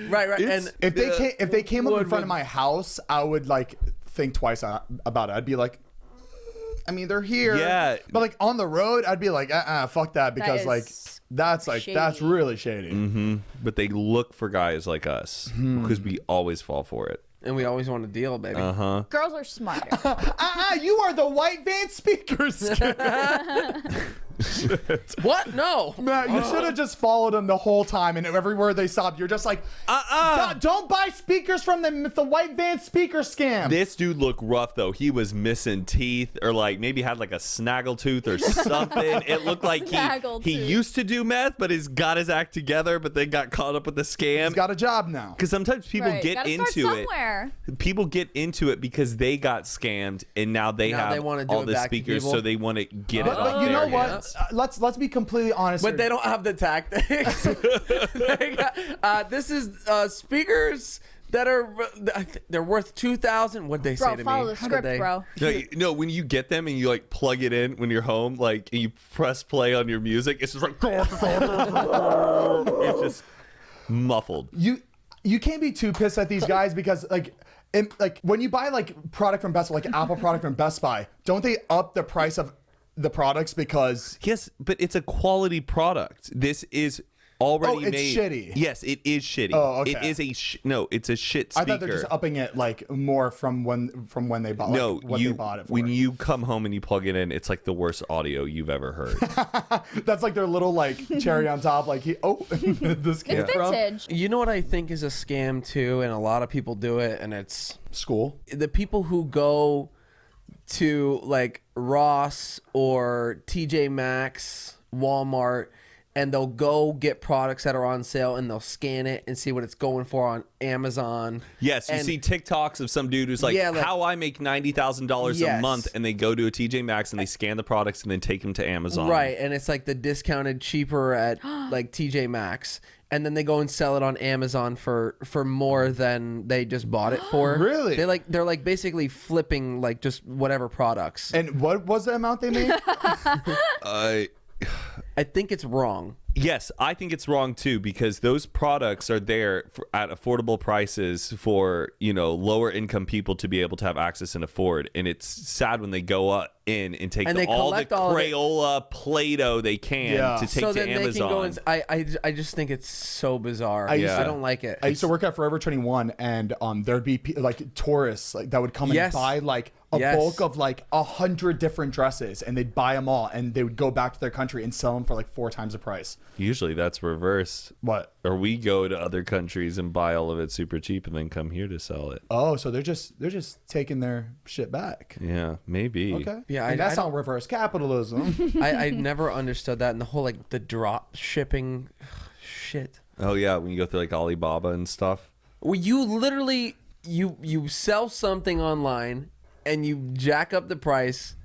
Right. It's- And If they came up in wood front of would- my house, I would like think twice about it. I'd be like, I mean, they're here. Yeah. But like on the road, I'd be like, fuck that, because is like that's shady. really shady. but they look for guys like us because we always fall for it. and we always want a deal, baby. Girls are smarter. You are the white van speakers. What? No. Matt, you should have just followed them the whole time, and everywhere they stopped, you're just like, don't buy speakers from them with the white van speaker scam. This dude looked rough though. He was missing teeth, or like maybe had like a snaggle tooth or something. It looked like Snaggle he tooth. used to do meth, but he's got his act together, but then got caught up with the scam. He's got a job now. Because sometimes people Right, get gotta into start it. somewhere. People get into it because they got scammed, and now they Now have they wanna do all it the back to speakers, people. so they want to get But it up you know there. what? yeah. let's be completely honest. But here. they don't have the tactics. This is speakers that are they're worth $2,000. What'd they say Bro, to me? follow the How did script, they- bro. No, when you get them and you like plug it in when you're home, like and you press play on your music, it's just like it's just muffled. You can't be too pissed at these guys because like when you buy like product from Best Buy, like Apple product from Best Buy, don't they up the price of the products because Yes, but it's a quality product. This is already it's made. shitty. Yes, it is shitty. Oh, okay. It is no, it's a shit speaker. I thought they're just upping it like more from when they bought No, what they bought it for. when you come home and you plug it in, it's like the worst audio you've ever heard. That's like their little like cherry on top. Like this came It's from vintage. You know what I think is a scam too, and a lot of people do it, and it's school. the people who go to like Ross or TJ Maxx, Walmart, and they'll go get products that are on sale and they'll scan it and see what it's going for on Amazon. Yes, you And- see TikToks of some dude who's like, Yeah, like- how I make $90,000 a Yes. month, and they go to a TJ Maxx and they scan the products and then take them to Amazon. Right, and it's like the discounted cheaper at like TJ Maxx, and then they go and sell it on Amazon for more than they just bought it for. Really? They're like basically flipping like just whatever products. And what was the amount they made? I think it's wrong. Yes, I think it's wrong too, because those products are there at affordable prices for, lower income people to be able to have access and afford. And it's sad when they go in and take And they all the collect all of it. Crayola Play-Doh they can Yeah. to take So to then Amazon. they can go and I just think it's so bizarre. I used I to- don't like it. I used to work at Forever 21, and there'd be like tourists like that would come and Yes. buy like a Yes. bulk of like 100 different dresses, and they'd buy them all, and they would go back to their country and sell them for like 4 times the price. Usually that's reversed. What? Or we go to other countries and buy all of it super cheap and then come here to sell it. Oh, so they're just taking their shit back. Yeah, maybe. Okay. Yeah, and I that's don't- not reverse capitalism. I never understood that, and the whole like the drop shipping shit. Oh yeah, when you go through like Alibaba and stuff. Well, you literally you sell something online and you jack up the price,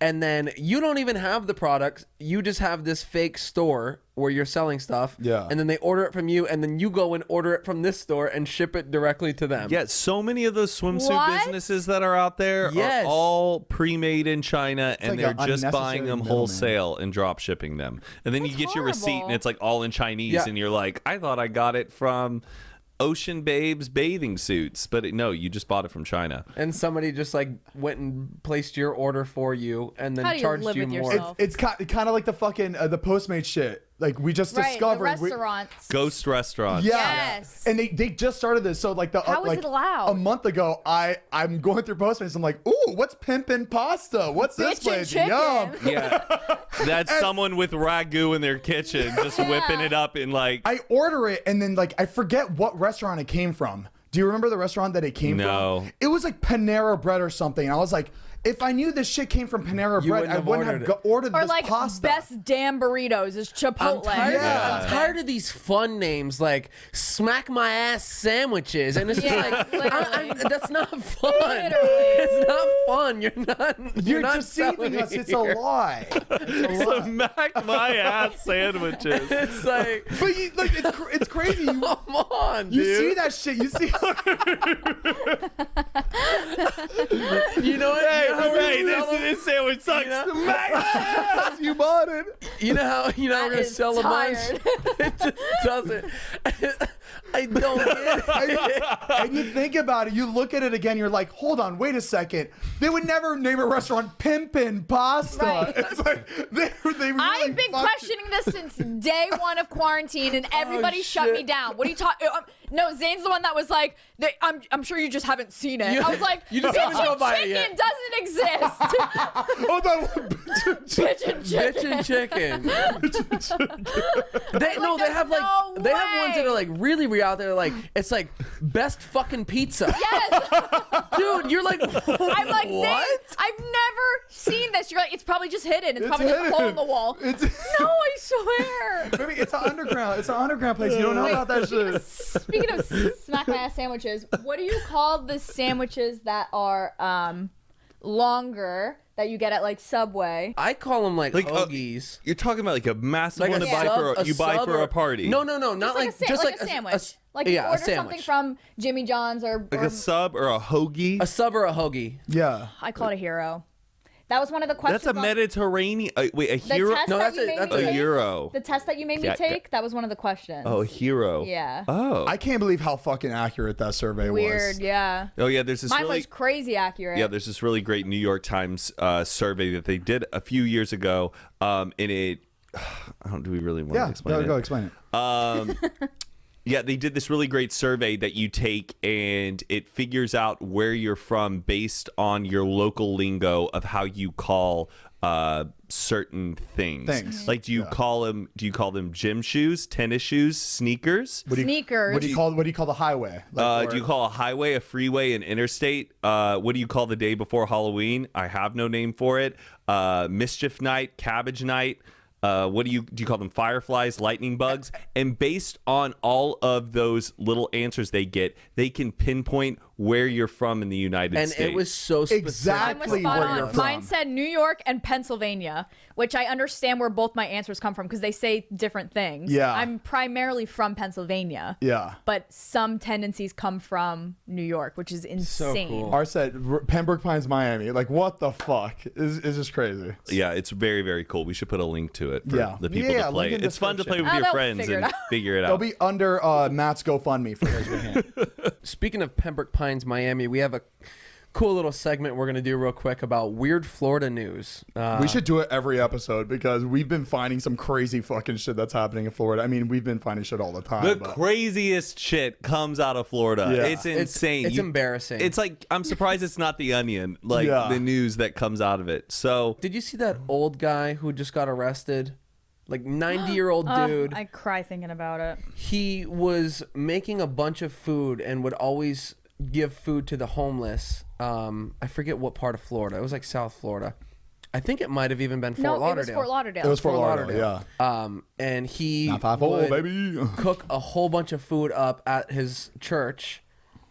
and then you don't even have the product. You just have this fake store where you're selling stuff. Yeah. And then they order it from you, and then you go and order it from this store and ship it directly to them. Yeah, so many of those swimsuit What? businesses that are out there Yes. are all pre-made in China, and like they're an just buying unnecessary them middleman. wholesale and drop shipping them. And then you That's get your receipt, and horrible. it's like all in Chinese, Yeah. and you're like, I thought I got it from Ocean Babes bathing suits, but no, you just bought it from China. And somebody just like went and placed your order for you, and then How do you charged live you with more. yourself? it's kind of like the fucking the Postmates shit. Like we just Right, the discovered. restaurants. Ghost restaurants. Yeah. Yes. And they just started this. So like How is like it allowed? a month ago, I'm going through Postmates. I'm like, ooh, what's pimpin' pasta? What's this Bitchin' place? chicken. Yum. Yeah, that's someone with ragu in their kitchen just whipping it up in like. I order it, and then like I forget what restaurant it came from. Do you remember the restaurant that it came No. from? It was like Panera Bread or something. And I was like, if I knew this shit came from Panera You Bread, wouldn't I have wouldn't ordered have ordered Or this like pasta. best damn burritos is Chipotle. Yeah. I'm tired of these fun names like "smack my ass" sandwiches, and it's Yeah, just like literally. that's not fun. Literally. It's not fun. You're not deceiving selling us. it It's a here. lie. It's a lie. Smack my ass sandwiches. It's like, But like, it's crazy. You, come on, you dude. see that shit. You see. You know what? Hey, you know how hey, we're gonna this sandwich sucks. You know? Smack my ass. You bought it. You know how we're That gonna is sell a bunch? tired. It just doesn't. I don't get it. And you think about it, you look at it again, you're like, hold on, wait a second. They would never name a restaurant Pimpin' Pasta. Right. It's like, they really I've been fucked questioning this since day one of quarantine, and everybody shut shit. me down. What are you talking? No, Zane's the one that was like, I'm sure you just haven't seen it. You- I was like, you just haven't bitchin' gone by it chicken yet. doesn't exist. Hold on. Bitchin' chicken. Bitchin' chicken. They have like no they have ones that way. are like really out there. Like it's like best fucking pizza. Yes. Dude, you're like, I'm like, Zane, what? I've never seen this. You're like, it's probably just hidden. It's probably hidden. just a hole in the wall. No, I swear. Maybe it's an underground. It's an underground place. You don't know about that shit. Speaking of smack my ass sandwiches, what do you call the sandwiches that are longer that you get at like Subway. I call them like Like, hoagies. You're talking about like a massive Like one a to buy sub- for a you buy sub for or- a party. No, not like Just like a sandwich. Like you yeah, a order sandwich. something from Jimmy John's or Like a sub or a hoagie. A sub or a hoagie. Yeah. I call it a hero. That was one of the questions. That's a on- Mediterranean. Wait, a The hero? test No, that that's you a- made that's me A take, euro. The test that you made me Yeah, take, that was one of the questions. Oh, a hero. Yeah. Oh. I can't believe how fucking accurate that survey Weird, was. yeah. Oh yeah. There's this Mine really. was crazy accurate. Yeah, there's this really great New York Times survey that they did a few years ago. And it. Do we really want to Yeah, explain it? go explain it. Yeah, they did this really great survey that you take, and it figures out where you're from based on your local lingo of how you call certain things. Like, do you call them? Do you call them gym shoes, tennis shoes, sneakers? Sneakers. What do you call the highway? Do you call a highway, a freeway, an interstate? What do you call the day before Halloween? I have no name for it. Mischief night, cabbage night. What do you call them? Fireflies, lightning bugs. And based on all of those little answers they get, they can pinpoint where you're from in the United States. And it was so specific. Exactly. Mine was spot where you're on. from. Mine said New York and Pennsylvania, which I understand where both my answers come from because they say different things. Yeah. I'm primarily from Pennsylvania. Yeah. But some tendencies come from New York, which is insane. cool. Ours said Pembroke Pines, Miami. Like, what the fuck? It's just crazy. Yeah, it's very, very cool. We should put a link to it for Yeah. the people Yeah, to play. link in It's fun to play description. with your they'll friends figure it and out. figure it It'll out. be under Matt's GoFundMe for raise your hand. Speaking of Pembroke Pines, Miami, we have a cool little segment we're going to do real quick about weird Florida news. We should do it every episode because we've been finding some crazy fucking shit that's happening in Florida. I mean, we've been finding shit all the time. The but- craziest shit comes out of Florida. Yeah. It's insane. It's embarrassing. It's like, I'm surprised it's not The Onion, like Yeah. the news that comes out of it. So, Did you see that old guy who just got arrested? Like 90-year-old dude. I cry thinking about it. He was making a bunch of food and would always give food to the homeless. I forget what part of Florida. It was like South Florida. I think it might have even been Fort No, Lauderdale. it was Fort Lauderdale. It was Fort Lauderdale, yeah. And he Not 5 would baby. cook a whole bunch of food up at his church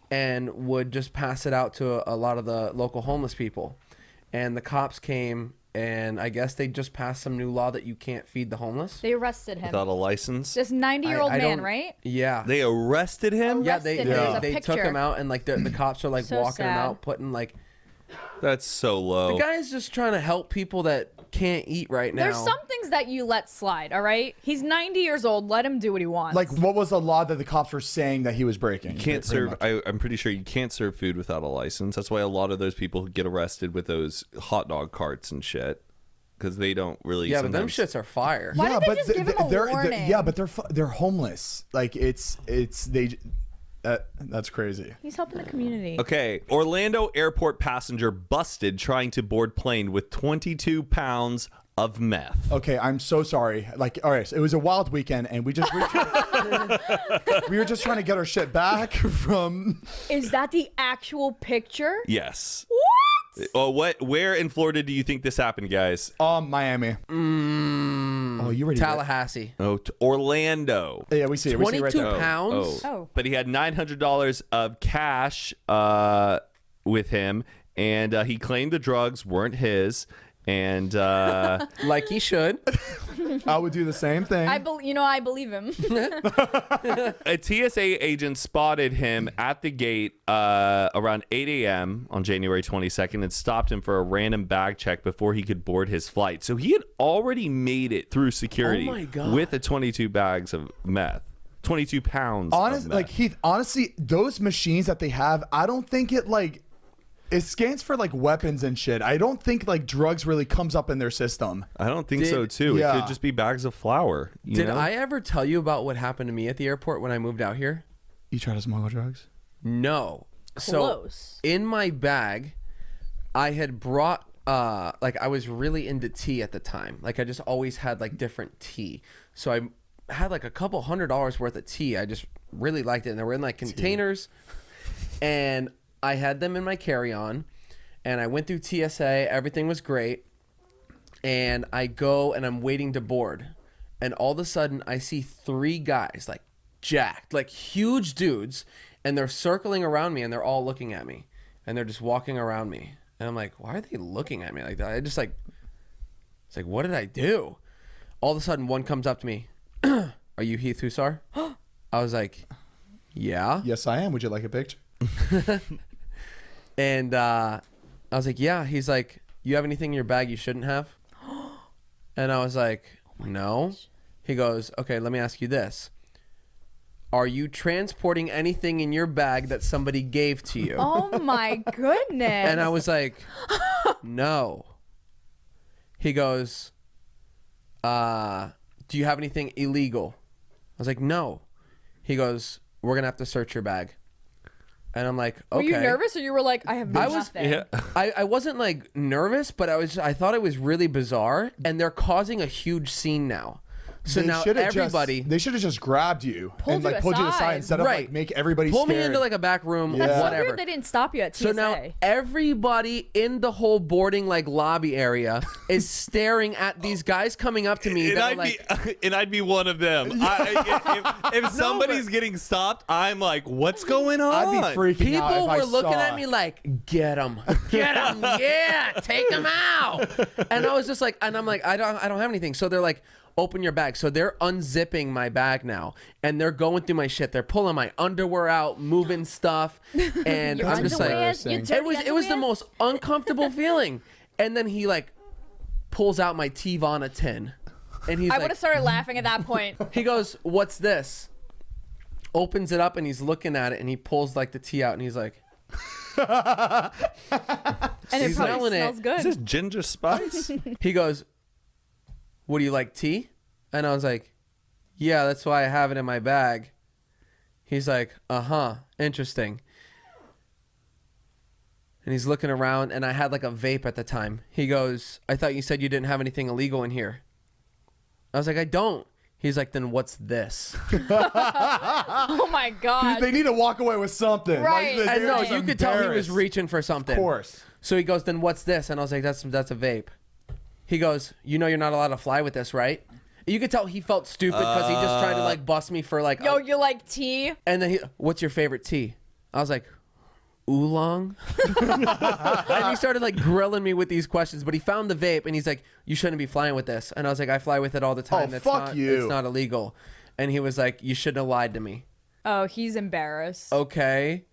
and would just pass it out to a lot of the local homeless people. And the cops came, and I guess they just passed some new law that you can't feed the homeless. They arrested him. without a license. This 90-year-old I man, don't- right? Yeah. They arrested him? Yeah, they arrested him. There's a they took picture. him out, and like the cops are like So walking him sad. out, putting like That's so low. the guy's just trying to help people that can't eat right now. There's some things that you let slide, all right? He's 90 years old. Let him do what he wants. Like, what was the law that the cops were saying that he was breaking? You can't Pretty serve. much. I'm pretty sure you can't serve food without a license. That's why a lot of those people who get arrested with those hot dog carts and shit, because they don't really. Yeah, but them sometimes- shits are fire. Why did they just give him a they're, warning? yeah, but they're homeless. Like, that's crazy. He's helping the community. Okay, Orlando airport passenger busted trying to board plane with 22 pounds of meth. Okay, I'm so sorry. Like, all right, so it was a wild weekend, and we were just trying to get our shit back from. Is that the actual picture? Yes. What? Oh, what? Where in Florida do you think this happened, guys? Miami. Oh, you ready? Tallahassee. Oh, Orlando. Yeah, we see it. We see it right 22 there. pounds. Oh. But he had $900 of cash with him, and he claimed the drugs weren't his. And Like he should. I would do the same thing. I believe him. a TSA agent spotted him at the gate around 8 a.m. on January 22nd and stopped him for a random bag check before he could board his flight. So he had already made it through security Oh my God. with the 22 bags of meth. 22 pounds of meth. Like, Heath, honestly, those machines that they have, I don't think it scans for like weapons and shit. I don't think like drugs really comes up in their system. I don't think Did- so, too. It yeah. could just be bags of flour. You Did know? I ever tell you about what happened to me at the airport when I moved out here? You try to smuggle drugs? No. Close. So in my bag, I had brought like I was really into tea at the time. Like I just always had like different tea. So I had like a couple $100 worth of tea. I just really liked it, and they were in like containers. And I had them in my carry-on, and I went through TSA. Everything was great. And I go and I'm waiting to board. And all of a sudden I see 3 guys, like jacked, like huge dudes, and they're circling around me, and they're all looking at me, and they're just walking around me. And I'm like, why are they looking at me like that? It's like, what did I do? All of a sudden, one comes up to me. Are you Heath Hussar? I was like, yeah. Yes, I am. Would you like a picture? And I was like, yeah. He's like, you have anything in your bag you shouldn't have? And I was like, no. He goes, okay, let me ask you this. Are you transporting anything in your bag that somebody gave to you? Oh my goodness. And I was like, no. He goes, do you have anything illegal? I was like, no. He goes, we're going to have to search your bag. And I'm like, okay. Were you nervous or you were like, I have nothing? Yeah. I wasn't like nervous, but I thought it was really bizarre. And they're causing a huge scene now. So now everybody... they should have just grabbed you Pulled and you pulled you aside aside. instead of like make everybody Pull scared. me into like a back room, Yeah. That's so whatever. weird they didn't stop you at TSA. So now everybody in the whole boarding like lobby area is staring at these guys coming up to me. And I'd be one of them. If somebody's getting stopped, I'm like, what's going on? I'd be freaking out People if I were looking saw at me like, get him, yeah, take him out. And I was just like, and I'm like, I don't have anything. So they're like, open your bag. So they're unzipping my bag now, and they're going through my shit. They're pulling my underwear out, moving stuff, and I'm just like, it was the most uncomfortable feeling. And then he like pulls out my Tivana tin, and he's I like, would have started laughing at that point. he goes, "What's this?" Opens it up, and he's looking at it, and he pulls like the tea out, and he's like, And it He's probably smelling it. smells good. Is this ginger spice? he goes, "What do you like, tea?" And I was like, "Yeah, that's why I have it in my bag." He's like, interesting. And he's looking around, and I had like a vape at the time. He goes, "I thought you said you didn't have anything illegal in here." I was like, "I don't." He's like, "Then what's this?" Oh my god. They need to walk away with something. Right. Like, And no, they're you could tell he was embarrassed. reaching for something. Of course. So he goes, "Then what's this?" And I was like, that's a vape. He goes, "You know you're not allowed to fly with this, right?" You could tell he felt stupid because he just tried to like bust me for like. Yo, you like tea? And then "What's your favorite tea?" I was like, "Oolong." And he started like grilling me with these questions, but he found the vape and he's like, "You shouldn't be flying with this." And I was like, "I fly with it all the time. Oh, fuck you. It's not illegal." And he was like, "You shouldn't have lied to me." Oh, he's embarrassed. Okay.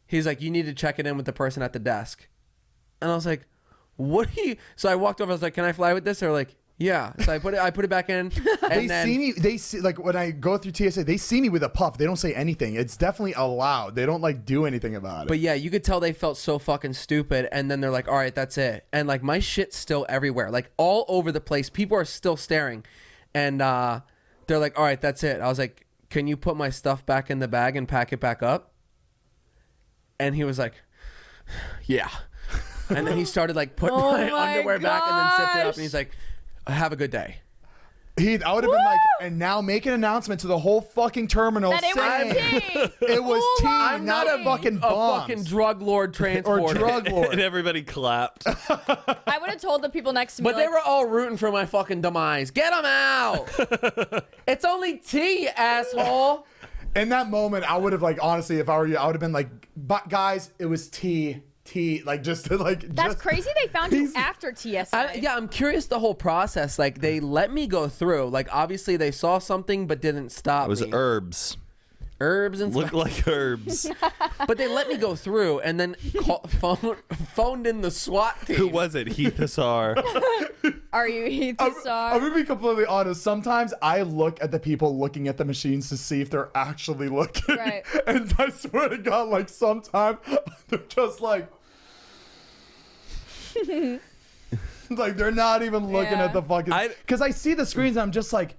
He's like, "You need to check it in with the person at the desk." And I was like, "What are you?" So I walked over. I was like, "Can I fly with this?" They're like, "Yeah." So I put it back in. And They see like when I go through TSA, they see me with a puff. They don't say anything. It's definitely allowed. They don't like do anything about it. But yeah, you could tell they felt so fucking stupid. And then they're like, "All right, that's it." And like my shit's still everywhere, like all over the place. People are still staring. And they're like, "All right, that's it." I was like, "Can you put my stuff back in the bag and pack it back up?" And he was like, "Yeah." And then he started like putting Oh my my underwear back and then zipped it up. gosh. And he's like, "Have a good day." Heath, I would have been like, and now make an announcement to the whole fucking terminal That it was saying tea. it was tea, Oolong not a tea. fucking A bombs. fucking drug lord or transporter. drug And lord. everybody clapped. I would have told the people next to me. But they were all rooting for my fucking demise. Get him out! It's only tea, you asshole. In that moment, I would have like honestly, if I were you, I would have been like, "But guys, it was tea, like just to like." That's just, crazy. They found you after TSA. Yeah, I'm curious the whole process. Like they let me go through. Like obviously they saw something but didn't stop It was me. herbs. Herbs and Looked stuff. like herbs. But they let me go through and then phoned in the SWAT team. Who was it? Heath Hussar. Are you Heath I'm Hussar? gonna be completely honest. Sometimes I look at the people looking at the machines to see if they're actually looking. Right. And I swear to God, like sometimes they're just like, like they're not even looking Yeah. at the fucking. Because I see the screens, and I'm just like,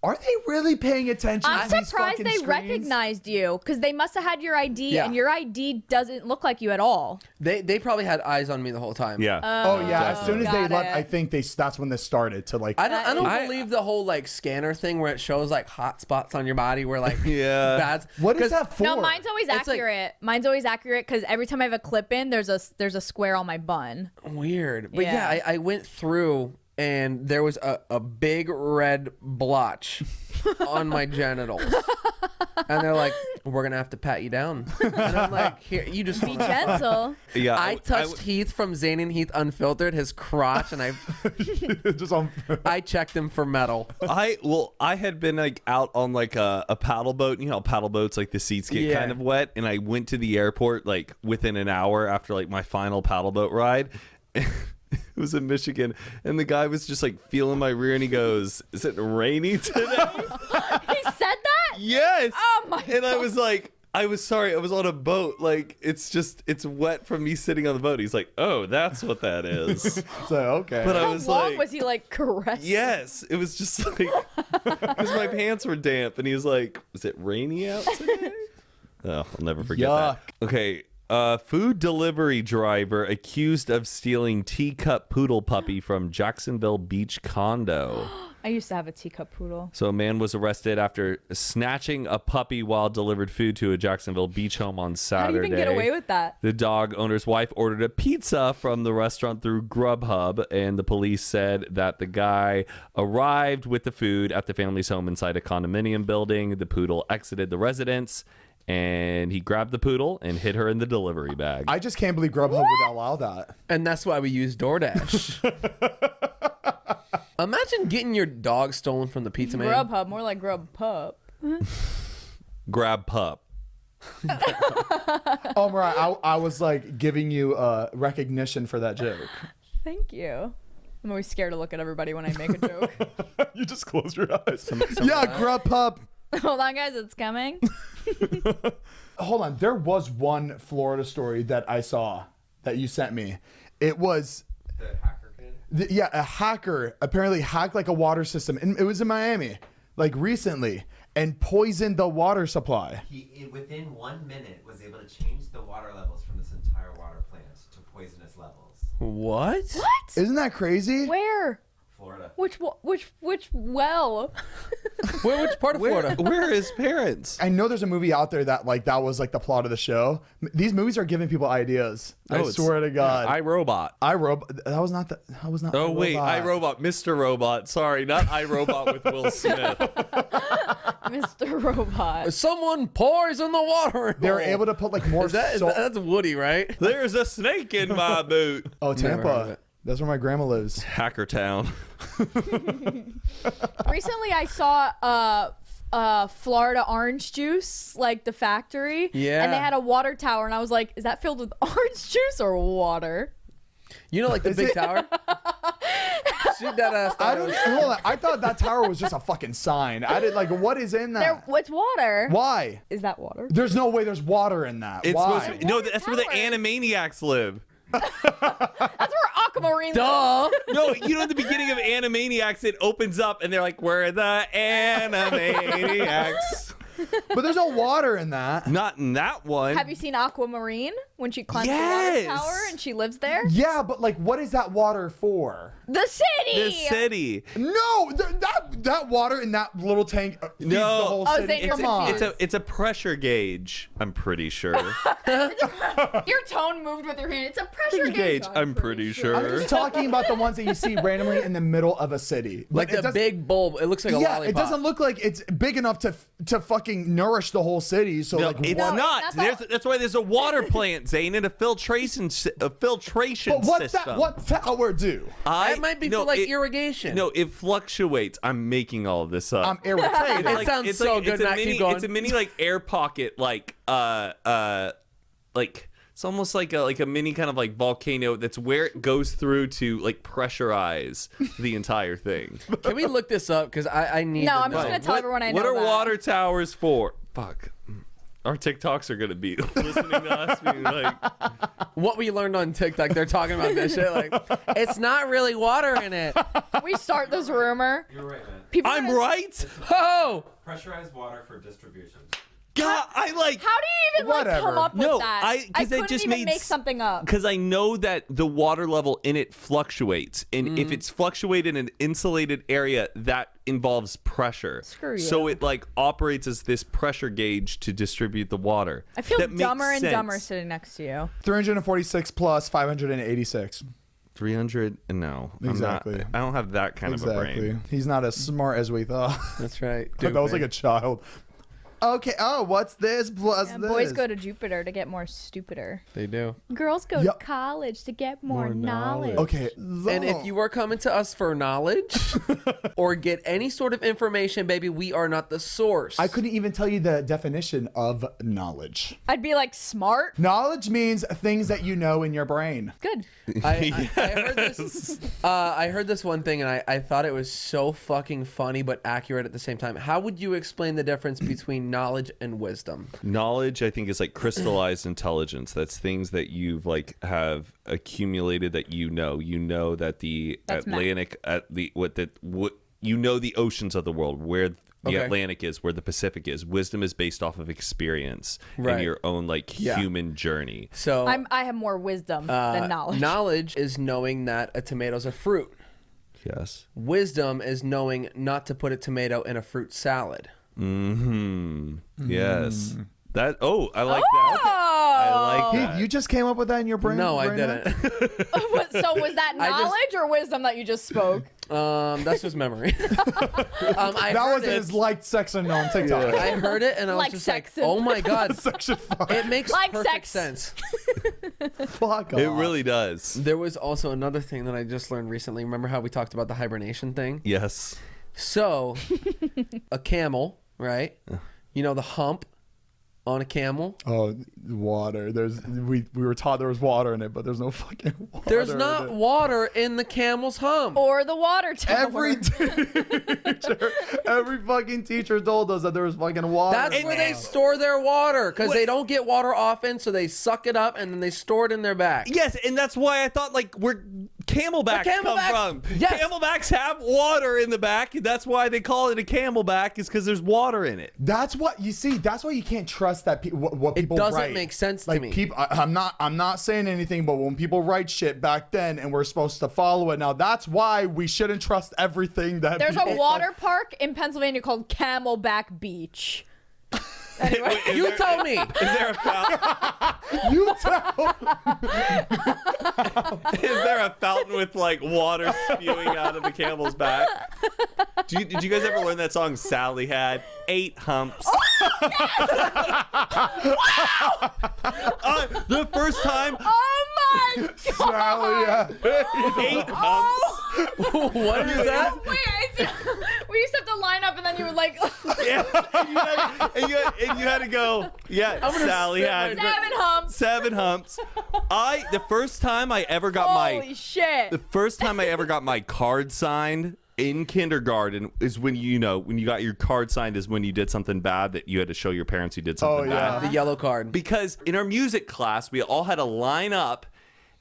are they really paying attention? I'm to these surprised fucking they screens? recognized you because they must have had your ID, Yeah. and your ID doesn't look like you at all. They probably had eyes on me the whole time. Yeah. Oh yeah, as soon as they got left, it. I think that's when this started to like. I don't I- believe the whole like scanner thing where it shows like hot spots on your body where like Yeah. bad. What is 'cause that for? No, mine's always It's like- accurate. Mine's always accurate because every time I have a clip in, there's a square on my bun. Weird. But yeah, Yeah. I went through and there was a big red blotch on my genitals. And they're like, we're going to have to pat you down. And I'm like, here, you just Be gentle. Yeah, I touched Heath from Zane and Heath Unfiltered, his crotch, and Just on. I checked him for metal. I had been like out on like a paddle boat. You know, paddle boats, like the seats get kind of wet, and I went to the airport like within an hour after like my final paddle boat ride. It was in Michigan, and the guy was just like feeling my rear, and he goes, "Is it rainy today?" He said that? Yes. Oh my And I God. was like, I was sorry, I was on a boat. Like it's wet from me sitting on the boat. He's like, "Oh, that's what that is." So okay. But I How was long like, was he like caressing? yes, it was just like because my pants were damp, and he was like, "Is it rainy out today?" Oh, I'll never forget that. Okay. Food delivery driver accused of stealing teacup poodle puppy from Jacksonville Beach condo. I used to have a teacup poodle. So a man was arrested after snatching a puppy while delivered food to a Jacksonville Beach home on How Saturday. do you even get away with that? The dog owner's wife ordered a pizza from the restaurant through Grubhub, and the police said that the guy arrived with the food at the family's home inside a condominium building. The poodle exited the residence, and he grabbed the poodle and hid her in the delivery bag. I just can't believe Grubhub would allow that. And that's why we use DoorDash. Imagine getting your dog stolen from the pizza man. Grubhub, more like Grubhub. Grab pup. Oh, Mariah, I was like giving you recognition for that joke. Thank you. I'm always scared to look at everybody when I make a joke. You just close your eyes. Yeah, Grubhub. Hold on, guys, it's coming. Hold on. There was one Florida story that I saw that you sent me. It was The hacker kid? a hacker apparently hacked like a water system, and it was in Miami, like recently, and poisoned the water supply. He, within 1 minute, was able to change the water levels from this entire water plant to poisonous levels. What? What? Isn't that crazy? Where? Florida. Which well? Which part of Florida? Where are his parents? I know there's a movie out there that like that was like the plot of the show. These movies are giving people ideas. I it's- swear to God. iRobot. That was not. Oh wait, iRobot. iRobot, Mr. Robot. Sorry, not iRobot with Will Smith. Mr. Robot. Someone poison the water. They were able to put like more. That's Woody, right? There's a snake in my boot. Oh, Never heard of Tampa. it. That's where my grandma lives. Hacker Town. Recently, I saw Florida orange juice, like the factory. Yeah. And they had a water tower, and I was like, is that filled with orange juice or water? You know, like the Is big it- tower? Shoot that ass. I don't. Hold on. I thought that tower was just a fucking sign. I didn't like. What is in that? What's water? Why? Is that water? There's no way there's water in that. It's Why? supposed to be, no, that's where the Towers. Animaniacs live. That's where Aquamarine lives. Duh. No, you know at the beginning of Animaniacs, it opens up and they're like, "We're the Animaniacs." But there's no water in that. Not in that one. Have you seen Aquamarine when she climbs Yes. the water tower and she lives there? Yeah, but like, what is that water for? The city. The city. No, that water in that little tank feeds No. the whole Oh, city. Zane, you're Come on. confused. It's a pressure gauge. I'm pretty sure. Your tone moved with your hand. It's a pressure gauge. I'm pretty I'm sure. just talking about the ones that you see randomly in the middle of a city. Like it the does- big bulb. It looks like a Yeah, lollipop. it doesn't look like it's big enough to fucking nourish the whole city. So No, like, it's what? not. That's why there's a water plant, Zane, and a filtration But what's system. that? What tower do? That might be for like irrigation. No, it fluctuates. I'm making all of this up. I'm irritated. It sounds so good, It's a Matt, keep mini, going. it's a mini like air pocket, like it's almost like a mini kind of like volcano. That's where it goes through to like pressurize the entire thing. Can we look this up? Because I need. No, to I'm just know. gonna tell everyone I know What are that. water towers for? Fuck. Our TikToks are gonna be listening to us being like, What we learned on TikTok. They're talking about this shit. Like, it's not really water in it. We start this rumor. You're right, man. People are I'm gonna- right. Oh, Pressurized water for distribution. God, I like. How do you even like, come Whatever. up with No, that? I- 'cause it couldn't just even made make s- something up. Because I know that the water level in it fluctuates, and if it's fluctuated in an insulated area, that involves pressure. Screw So you. it like operates as this pressure gauge to distribute the water. I feel That makes dumber and dumber sense. sitting next to you. 346 plus 586. 300? No, Exactly. I'm not, I don't have that kind of a Exactly. brain. He's not as smart as we thought. that's right. That was like a child. Okay. Oh, what's this plus Yeah, this? boys go to Jupiter to get more stupider. They do. Girls go to college to get more knowledge. Okay. And if you are coming to us for knowledge or get any sort of information, baby, we are not the source. I couldn't even tell you the definition of knowledge. I'd be like, smart? Knowledge means things that you know in your brain. Good. I heard this. I heard this one thing, and I thought it was so fucking funny but accurate at the same time. How would you explain the difference between knowledge and wisdom? Knowledge, I think, is like crystallized intelligence. That's things that you've like have accumulated that you know. You know that the That's Atlantic, you know the oceans of the world, where the Atlantic is, where the Pacific is. Wisdom is based off of experience and your own like human journey. So I have more wisdom than knowledge. Knowledge is knowing that a tomato's a fruit. Yes. Wisdom is knowing not to put a tomato in a fruit salad. Yes. That. Oh, I like that. I like that. Heath, you just came up with that in your brain? No, I right now? didn't. So was that knowledge or wisdom that you just spoke? That's just memory. That was his liked section on TikTok. I heard it and I was Like just sexing. like, oh my God. Section 5. It makes Like perfect sex. sense. Fuck off. It really does. There was also another thing that I just learned recently. Remember how we talked about the hibernation thing? Yes. So, a camel, right? You know the hump on a camel? Oh, water. We were taught there was water in it, but there's no fucking water. There's in not it. water in the camel's hump. Or the water tower? Every fucking teacher told us that there was fucking water. That's where they store their water because they don't get water often, so they suck it up and then they store it in their back. Yes, and that's why I thought like where camelbacks come from. Yes. Camelbacks have water in the back. And that's why they call it a camelback, is because there's water in it. That's what you see. That's why you can't trust that what people doesn't write. make sense to like me. People, I'm not saying anything, but when people write shit back then, and we're supposed to follow it now, that's why we shouldn't trust everything that. There's people a water park in Pennsylvania called Camelback Beach. Anyway. You tell me. Is there a fountain? You tell. Is there a fountain with like water spewing out of the camel's back? Did you guys ever learn that song Sally had 8 humps? The first time, Oh my God! Sally, 8 humps. What is that? Wait, we used to have to line up and then you would like Yeah, and you had to go. Yeah, Sally spit had my 7 humps. 7 humps. The first time I ever got Holy shit. the first time I ever got my card signed in kindergarten is when you got your card signed is when you did something bad that you had to show your parents you did something bad. The yellow card. Because in our music class, we all had to line up,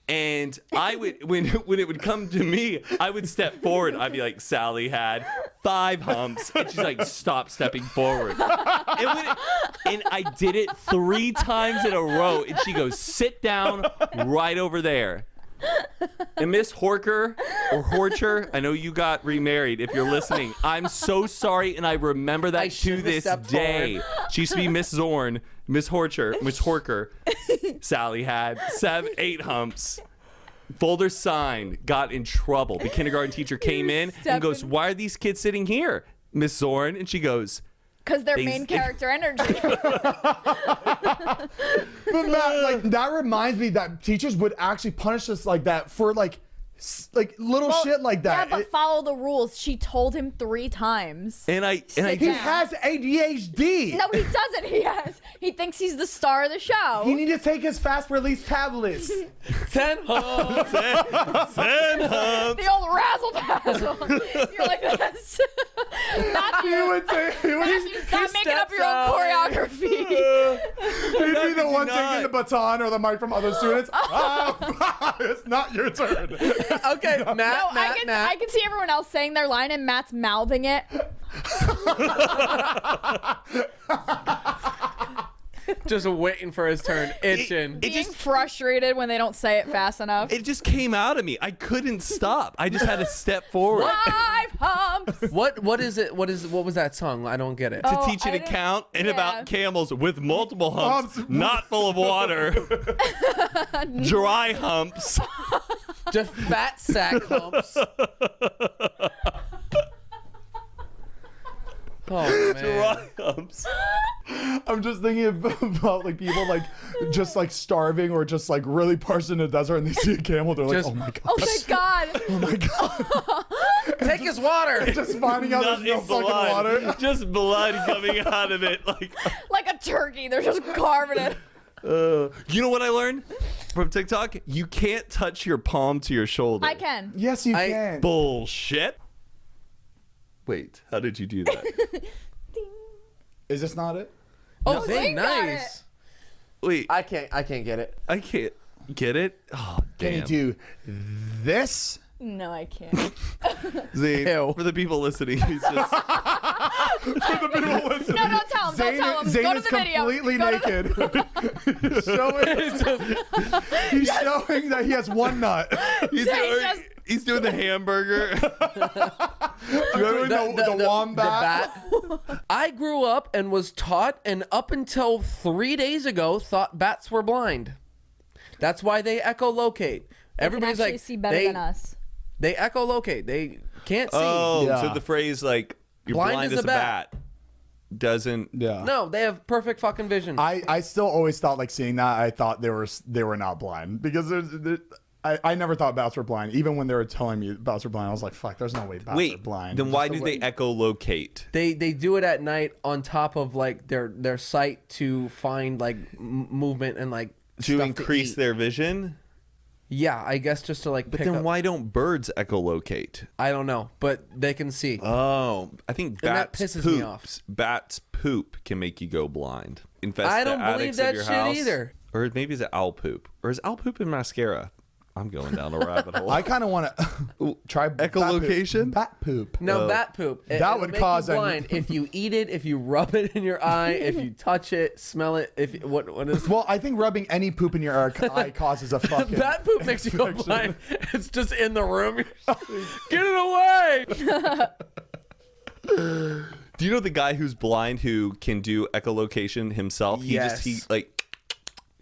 and I would when it would come to me, I would step forward. I'd be like, Sally had 5 humps, and she's like, stop stepping forward. And I did it 3 times in a row, and she goes, sit down right over there. And Miss Horker or Horcher, I know you got remarried. If you're listening, I'm so sorry, and I remember that to shouldn't have this stepped day. forward. She used to be Miss Zorn, Miss Horker. Sally had 8 humps. Folder signed. Got in trouble. The kindergarten teacher came in and goes, "Why are these kids sitting here, Miss Zorn?" And she goes, Because their They- main character energy. But Matt, like that reminds me that teachers would actually punish us like that for like little shit like that. Yeah, but follow the rules. She told him 3 times. and I He down. has ADHD. No, he doesn't. He thinks he's the star of the show. He needs to take his fast release tablets. 10 humps. 10 humps. The old razzle dazzle. You're like this. He would say, Stop making up your own steps choreography. he'd be the one not. taking the baton or the mic from other students. It's not your turn. Okay, Matt, No, Matt. I can see everyone else saying their line and Matt's mouthing it. Just waiting for his turn, itching. Being frustrated when they don't say it fast enough. It just came out of me. I couldn't stop. I just had to step forward. 5 humps. What is it? What was that song? I don't get it. To Oh, teach you I to didn't- count and yeah. about camels with multiple humps, Humps. not full of water. Dry humps. Just fat sack humps. Oh man. Dry humps. I'm just thinking about like people like just like starving or just like really parched in the desert and they see a camel. They're like, Just- oh my god. Oh my god. Oh my god. Take his water. Just finding out there's no Nothing fucking water. Just blood coming out of it. Like a turkey. They're just carving it. You know what I learned from TikTok? You can't touch your palm to your shoulder. I can. Yes, you can. Bullshit. Wait, how did you do that? Is this not it? Oh, Zane Zane, got nice. Wait, I can't get it. I can't get it. Oh, Can damn. you do this? No, I can't. Zane, Ew. for the people listening, he's just For the people listening. No, don't tell him. Zane, Don't tell him. Zane Go to is the video. completely Go to naked. He's showing that he has one nut. he's, Zane just- he's doing the hamburger. Doing the wombat. bat. I grew up and was taught, and up until 3 days ago, thought bats were blind. That's why they echolocate. Everybody's They can actually like, see better than us. They echolocate. They can't see. Oh, Yeah. so the phrase like "you're blind, as a bat" doesn't. Yeah. No, they have perfect fucking vision. I still always thought like seeing that I thought they were not blind because I never thought bats were blind. Even when they were telling me bats were blind, I was like, fuck, there's no way bats are Wait, blind. then why Just do the they way- echolocate? They do it at night on top of like their sight to find like movement and like To stuff increase eat. their vision? Yeah, I guess just to like But pick then up. why don't birds echolocate? I don't know, but they can see. Oh, I think And that bats pisses me poops. off. Bats poop can make you go blind. Infest I the don't believe attics that of your shit house. either. Or maybe is it owl poop? Or is owl poop in mascara? I'm going down a rabbit hole. I kind of want to try Echolocation? Bat poop. No, bat poop. That would make cause you an- blind if you eat it, if you rub it in your eye, if you touch it, smell it. If what is Well, I think rubbing any poop in your eye causes a fucking. bat poop makes you go infection. blind? It's just in the room. Get it away! Do you know the guy who's blind who can do echolocation himself? Yes. He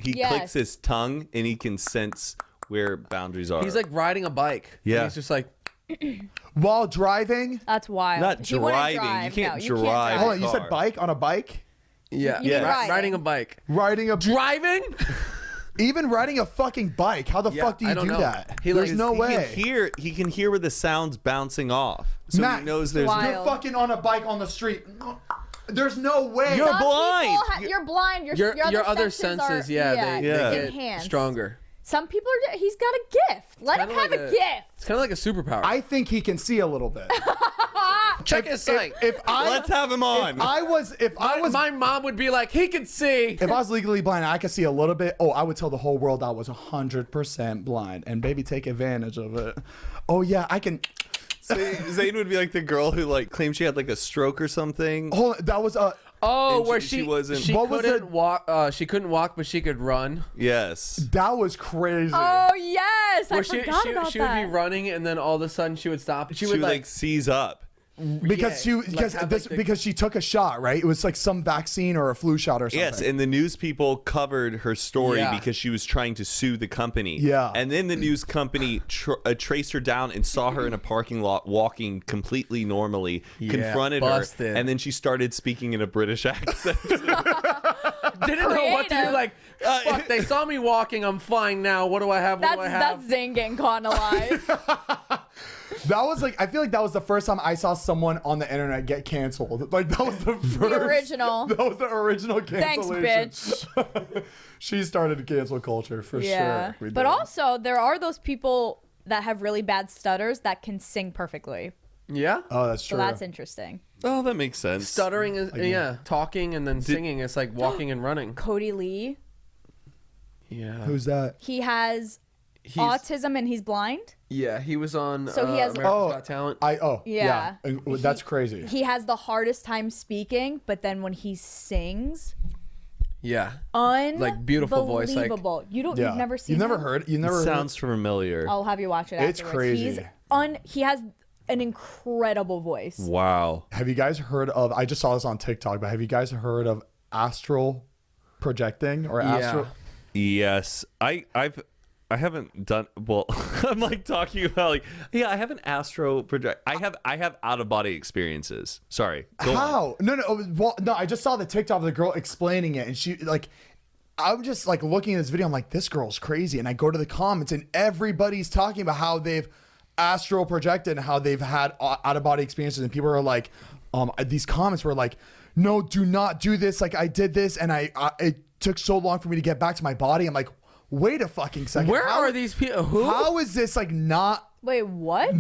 Yes. clicks his tongue and he can sense where boundaries are. He's like riding a bike. and Yeah. he's just like, While driving. That's wild. Not He wouldn't driving. drive. You can't No, drive. Hold on, you car. said bike on a bike? yeah, You mean riding. riding a bike. Riding a Driving? even riding a fucking bike. How the Yeah, fuck do you I don't do know. that? He, There's like, no He way. can hear where the sound's bouncing off. So Matt, he knows there's Why? You're fucking on a bike on the street. There's no way. You're Some blind. people you're blind. Your other senses, are, they Yeah. get enhanced. stronger. Some people are. He's got a gift. Let him Kinda have like a a- gift. It's kind of like a superpower. I think he can see a little bit. Check his sight. If I Let's have him on. if I was my mom would be like, he can see. if I was legally blind, I could see a little bit. Oh, I would tell the whole world I was 100% blind, and baby, take advantage of it. Oh yeah, I can. Zane would be like the girl who like claimed she had like a stroke or something. Hold on, that was a. Oh, And where she she wasn't- She What was couldn't it? walk. She couldn't walk, but she could run. Yes. That was crazy. Oh yes, I Where forgot about she that. would be running, and then all of a sudden she would stop. She would like seize up. because yeah, because she took a shot, right? It was like some vaccine or a flu shot or something. Yes, and the news people covered her story Yeah. because she was trying to sue the company. Yeah. And then the news company traced her down and saw her in a parking lot walking completely normally, confronted busted. her, and then she started speaking in a British accent. didn't know what to do. Creative. Like, fuck, they saw me walking. I'm fine now. What do I have? What do I have? That's Zane getting caught in a lie. That was like, I feel like that was the first time I saw someone on the internet get canceled. Like that was the first. the original. That was the original Thanks, cancellation. bitch. She started cancel culture for Yeah. sure. We But did. also, there are those people that have really bad stutters that can sing perfectly. Yeah. Oh, that's So true. that's interesting. Oh, that makes sense. Stuttering is yeah. Talking and then singing. It's like walking and running. Cody Lee, Yeah. Who's that? he has He's, autism and he's blind. Yeah, he was on So he has- America's Got Talent. Yeah. That's crazy. He has the hardest time speaking, but then when he sings, Yeah. unbelievable. beautiful voice, like- You've Yeah. never seen. You've never him? heard. You never. It sounds familiar. I'll have you watch it. It's Afterwards. crazy. He has an incredible voice. Wow. Have you guys heard of? I just saw this on TikTok, but have you guys heard of astral projecting or astral? Yes, I've I haven't done well. I'm like talking about like, yeah, I have an astro project. I have out of body experiences. Sorry. Go on. How? No. I just saw the TikTok of the girl explaining it, and she like, I'm just like looking at this video. I'm like, this girl's crazy, and I go to the comments, and everybody's talking about how they've astral projected and how they've had out of body experiences, and people are like, these comments were like, no, do not do this. Like I did this, and it took so long for me to get back to my body. I'm like, wait a fucking second. Where are these people? Who? How is this like not Wait, what?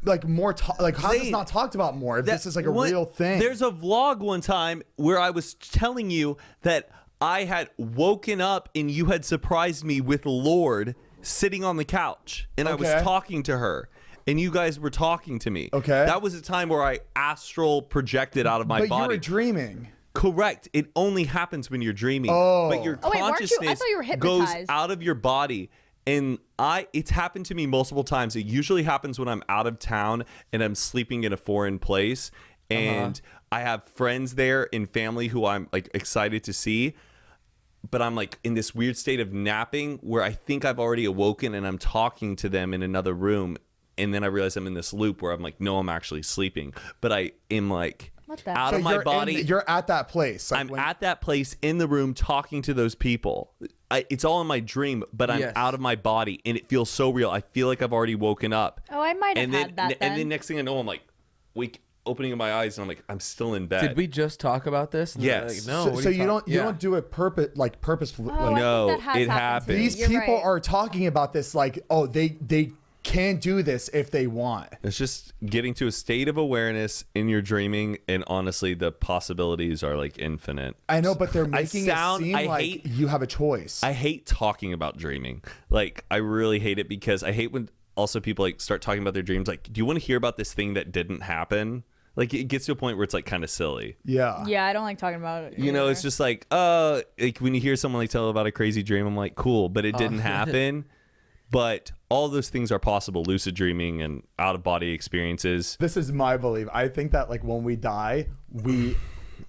like more like how is this not talked about more if this is like a real thing? There's a vlog one time where I was telling you that I had woken up and you had surprised me with Lord sitting on the couch, and I was talking to her, and you guys were talking to me. Okay. That was a time where I astral projected out of my body. But you were dreaming. Correct. It only happens when you're dreaming. Oh. But your Oh, wait, weren't you- I consciousness thought you were goes hypnotized. out of your body. And it's happened to me multiple times. It usually happens when I'm out of town and I'm sleeping in a foreign place. And I have friends there and family who I'm like excited to see. But I'm like in this weird state of napping where I think I've already awoken and I'm talking to them in another room. And then I realize I'm in this loop where I'm like, no, I'm actually sleeping. But I am like What the- out So of my body. you're at that place. Like I'm at that place in the room talking to those people. It's all in my dream, but I'm Yes. out of my body, and it feels so real. I feel like I've already woken up. Oh, I might have And then, had that and then. then next thing I know, I'm like, opening my eyes, and I'm like, I'm still in bed. Did we just talk about this? And they're Yes. like, no. So, what so are you don't yeah. do it purposefully. Oh, I No, think that has it happened to me. happens. These You're people right. are talking about this like, oh, they can do this if they want. It's just getting to a state of awareness in your dreaming, and honestly, the possibilities are like infinite. I know, but they're making it seem I like hate- you have a choice. I hate talking about dreaming. Like, I really hate it because I hate when also people like start talking about their dreams. Like, do you want to hear about this thing that didn't happen? Like, it gets to a point where it's like kind of silly. yeah. Yeah, I don't like talking about it. You know, either. it's just like when you hear someone like tell about a crazy dream, I'm like, cool, but it didn't happen. But all those things are possible: lucid dreaming and out of body experiences. This is my belief. I think that like when we die, we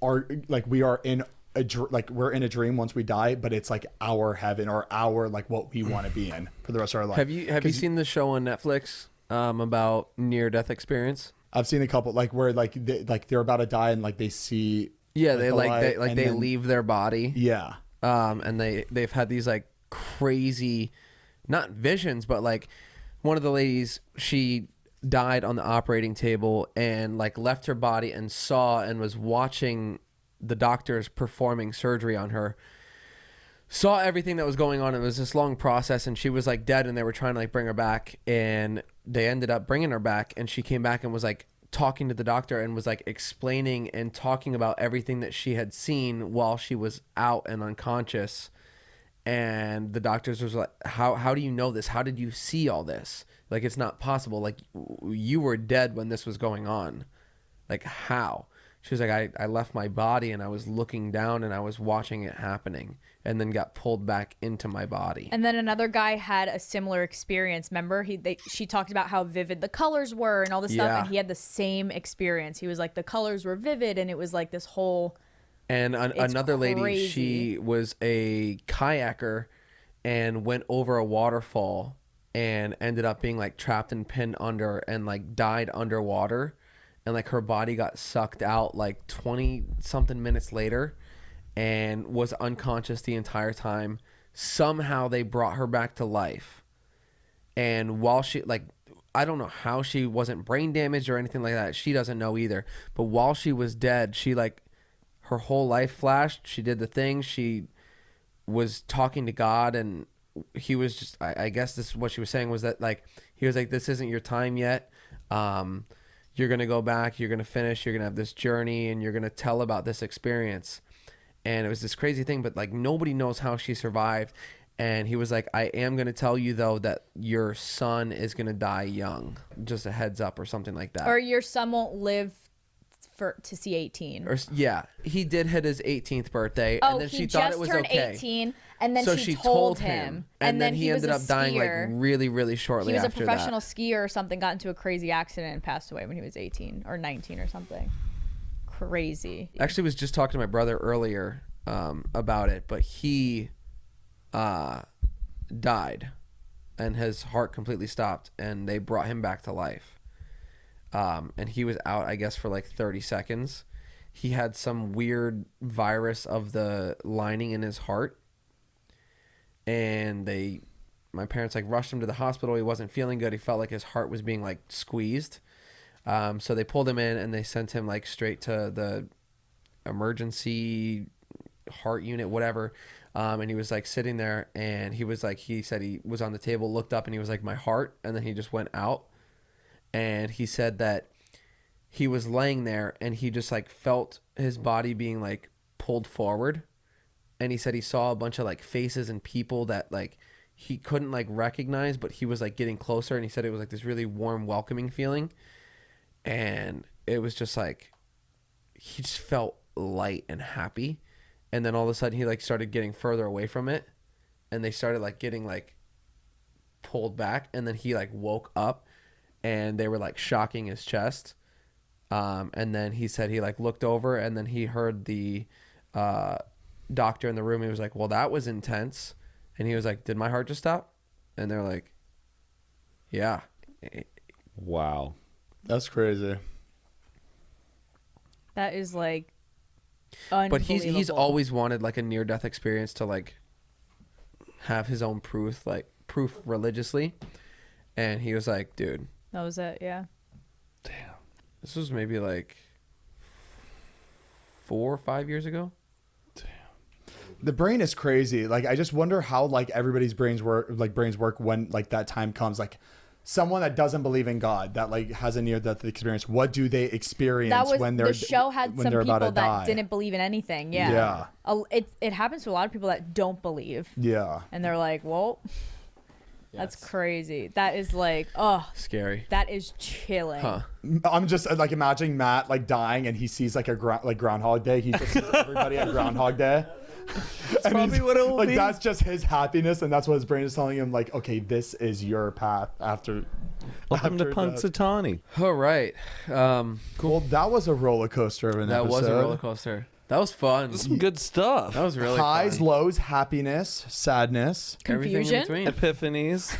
are in we're in a dream once we die, but it's like our heaven or our like what we want to be in for the rest of our life. Have you seen the show on Netflix about near-death experience? I've seen a couple like where they're about to die and like they see Yeah, the light, and they then- leave their body. Yeah. And they've had these like crazy, not visions, but like one of the ladies, she died on the operating table and like left her body and saw and was watching the doctors performing surgery on her, saw everything that was going on. It was this long process, and she was like dead, and they were trying to like bring her back, and they ended up bringing her back, and she came back and was like talking to the doctor and was like explaining and talking about everything that she had seen while she was out and unconscious. And the doctors was like, how do you know this? How did you see all this? Like, it's not possible. Like, you were dead when this was going on. Like, how? She was like, I left my body and I was looking down and I was watching it happening, and then got pulled back into my body. And then another guy had a similar experience. Remember, she talked about how vivid the colors were and all this stuff, Yeah. and he had the same experience. He was like, the colors were vivid, and it was like this whole. And another lady, crazy. she was a kayaker and went over a waterfall and ended up being like trapped and pinned under and like died underwater. And like her body got sucked out like 20 something minutes later and was unconscious the entire time. Somehow they brought her back to life. And while she, like, I don't know how she wasn't brain damaged or anything like that. She doesn't know either. But while she was dead, she like, her whole life flashed. She did the thing. She was talking to God, and he was just, I guess this is what she was saying, was that like, he was like, this isn't your time yet. You're going to go back, you're going to finish, you're going to have this journey, and you're going to tell about this experience. And it was this crazy thing, but like nobody knows how she survived. And he was like, I am going to tell you though that your son is going to die young. Just a heads up or something like that. Or your son won't live to see 18. Or yeah, he did hit his 18th birthday, Oh, and then he she thought just it was turned okay. 18, and then So she told him. and then he was ended a up dying like skier. really, really shortly He was a after professional that. skier or something, got into a crazy accident and passed away when he was 18 or 19 or something. Crazy. Actually, was just talking to my brother earlier about it, but he died and his heart completely stopped, and they brought him back to life. And he was out, I guess, for like 30 seconds. He had some weird virus of the lining in his heart, and my parents like rushed him to the hospital. He wasn't feeling good. He felt like his heart was being like squeezed. So they pulled him in and they sent him like straight to the emergency heart unit, whatever. And he was like sitting there, and he said he was on the table, looked up, and he was like, my heart. And then he just went out. And he said that he was laying there and he just like felt his body being like pulled forward. And he said he saw a bunch of like faces and people that like he couldn't like recognize, but he was like getting closer. And he said it was like this really warm, welcoming feeling. And it was just like, he just felt light and happy. And then all of a sudden he like started getting further away from it, and they started like getting like pulled back. And then he like woke up, and they were like shocking his chest. And then he said he like looked over, and then he heard the doctor in the room. He was like, well, that was intense. And he was like, did my heart just stop? And they're like, yeah. Wow. That's crazy. That is like But he's unbelievable. always wanted like a near-death experience to like have his own proof religiously. And he was like, dude, That was it, yeah. Damn. this was maybe like 4 or 5 years ago. The brain is crazy. Like, I just wonder how like everybody's brains work when like that time comes. Like, someone that doesn't believe in God, that like has a near-death experience, what do they experience That was when they're the show had when some they're about people to that die? didn't believe in anything. Yeah. It happens to a lot of people that don't believe, Yeah. and they're like, well, that's crazy. That is like, oh, Scary. that is chilling. Huh. I'm just like imagining Matt like dying, and he sees like Groundhog Day. He just sees everybody at Groundhog Day. And probably he's- what it will like be. that's just his happiness, and that's what his brain is telling him. Like, okay, this is your path after. Welcome to after death. Punxsutawney. All right. Well, that was a roller coaster of an That episode. was a roller coaster. That was fun. Some good stuff. That was really Highs, fun. lows, happiness, sadness. Everything in Confusion. between. Epiphanies.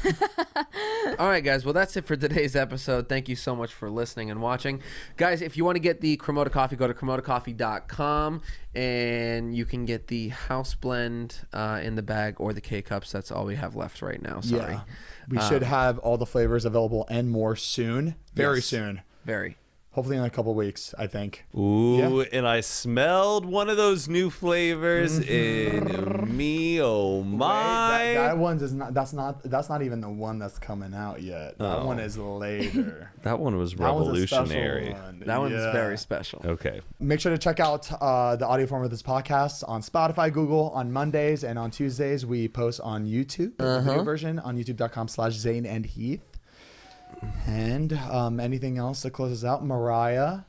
All right, guys. Well, that's it for today's episode. Thank you so much for listening and watching. Guys, if you want to get the Cremota coffee, go to cremotacoffee.com, and you can get the house blend in the bag or the K-Cups. That's all we have left right now. Sorry. Yeah. We should have all the flavors available and more soon. Very Yes. soon. Very. Hopefully in a couple weeks, I think. Ooh, and I smelled one of those new flavors in me. Oh my! That one's is not. That's not even the one that's coming out yet. That Oh. one is later. That one was That one's a special revolutionary. one. That one's Yeah. very special. Okay. Make sure to check out the audio form of this podcast on Spotify, Google on Mondays, and on Tuesdays we post on YouTube. The video version on youtube.com/Zane and Heath. And anything else that closes out, Mariah?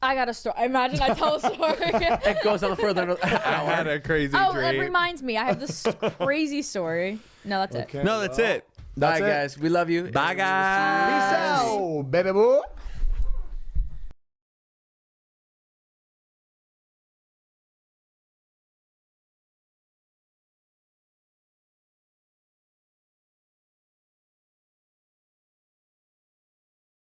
I got a story. Imagine I tell a story. It goes on for another I had hour. a crazy Oh, that dream. reminds me. I have this crazy story. No, that's it. Okay, No, that's well, it. Bye, That's it. guys. We love you. Bye, And guys. Peace out, baby boo.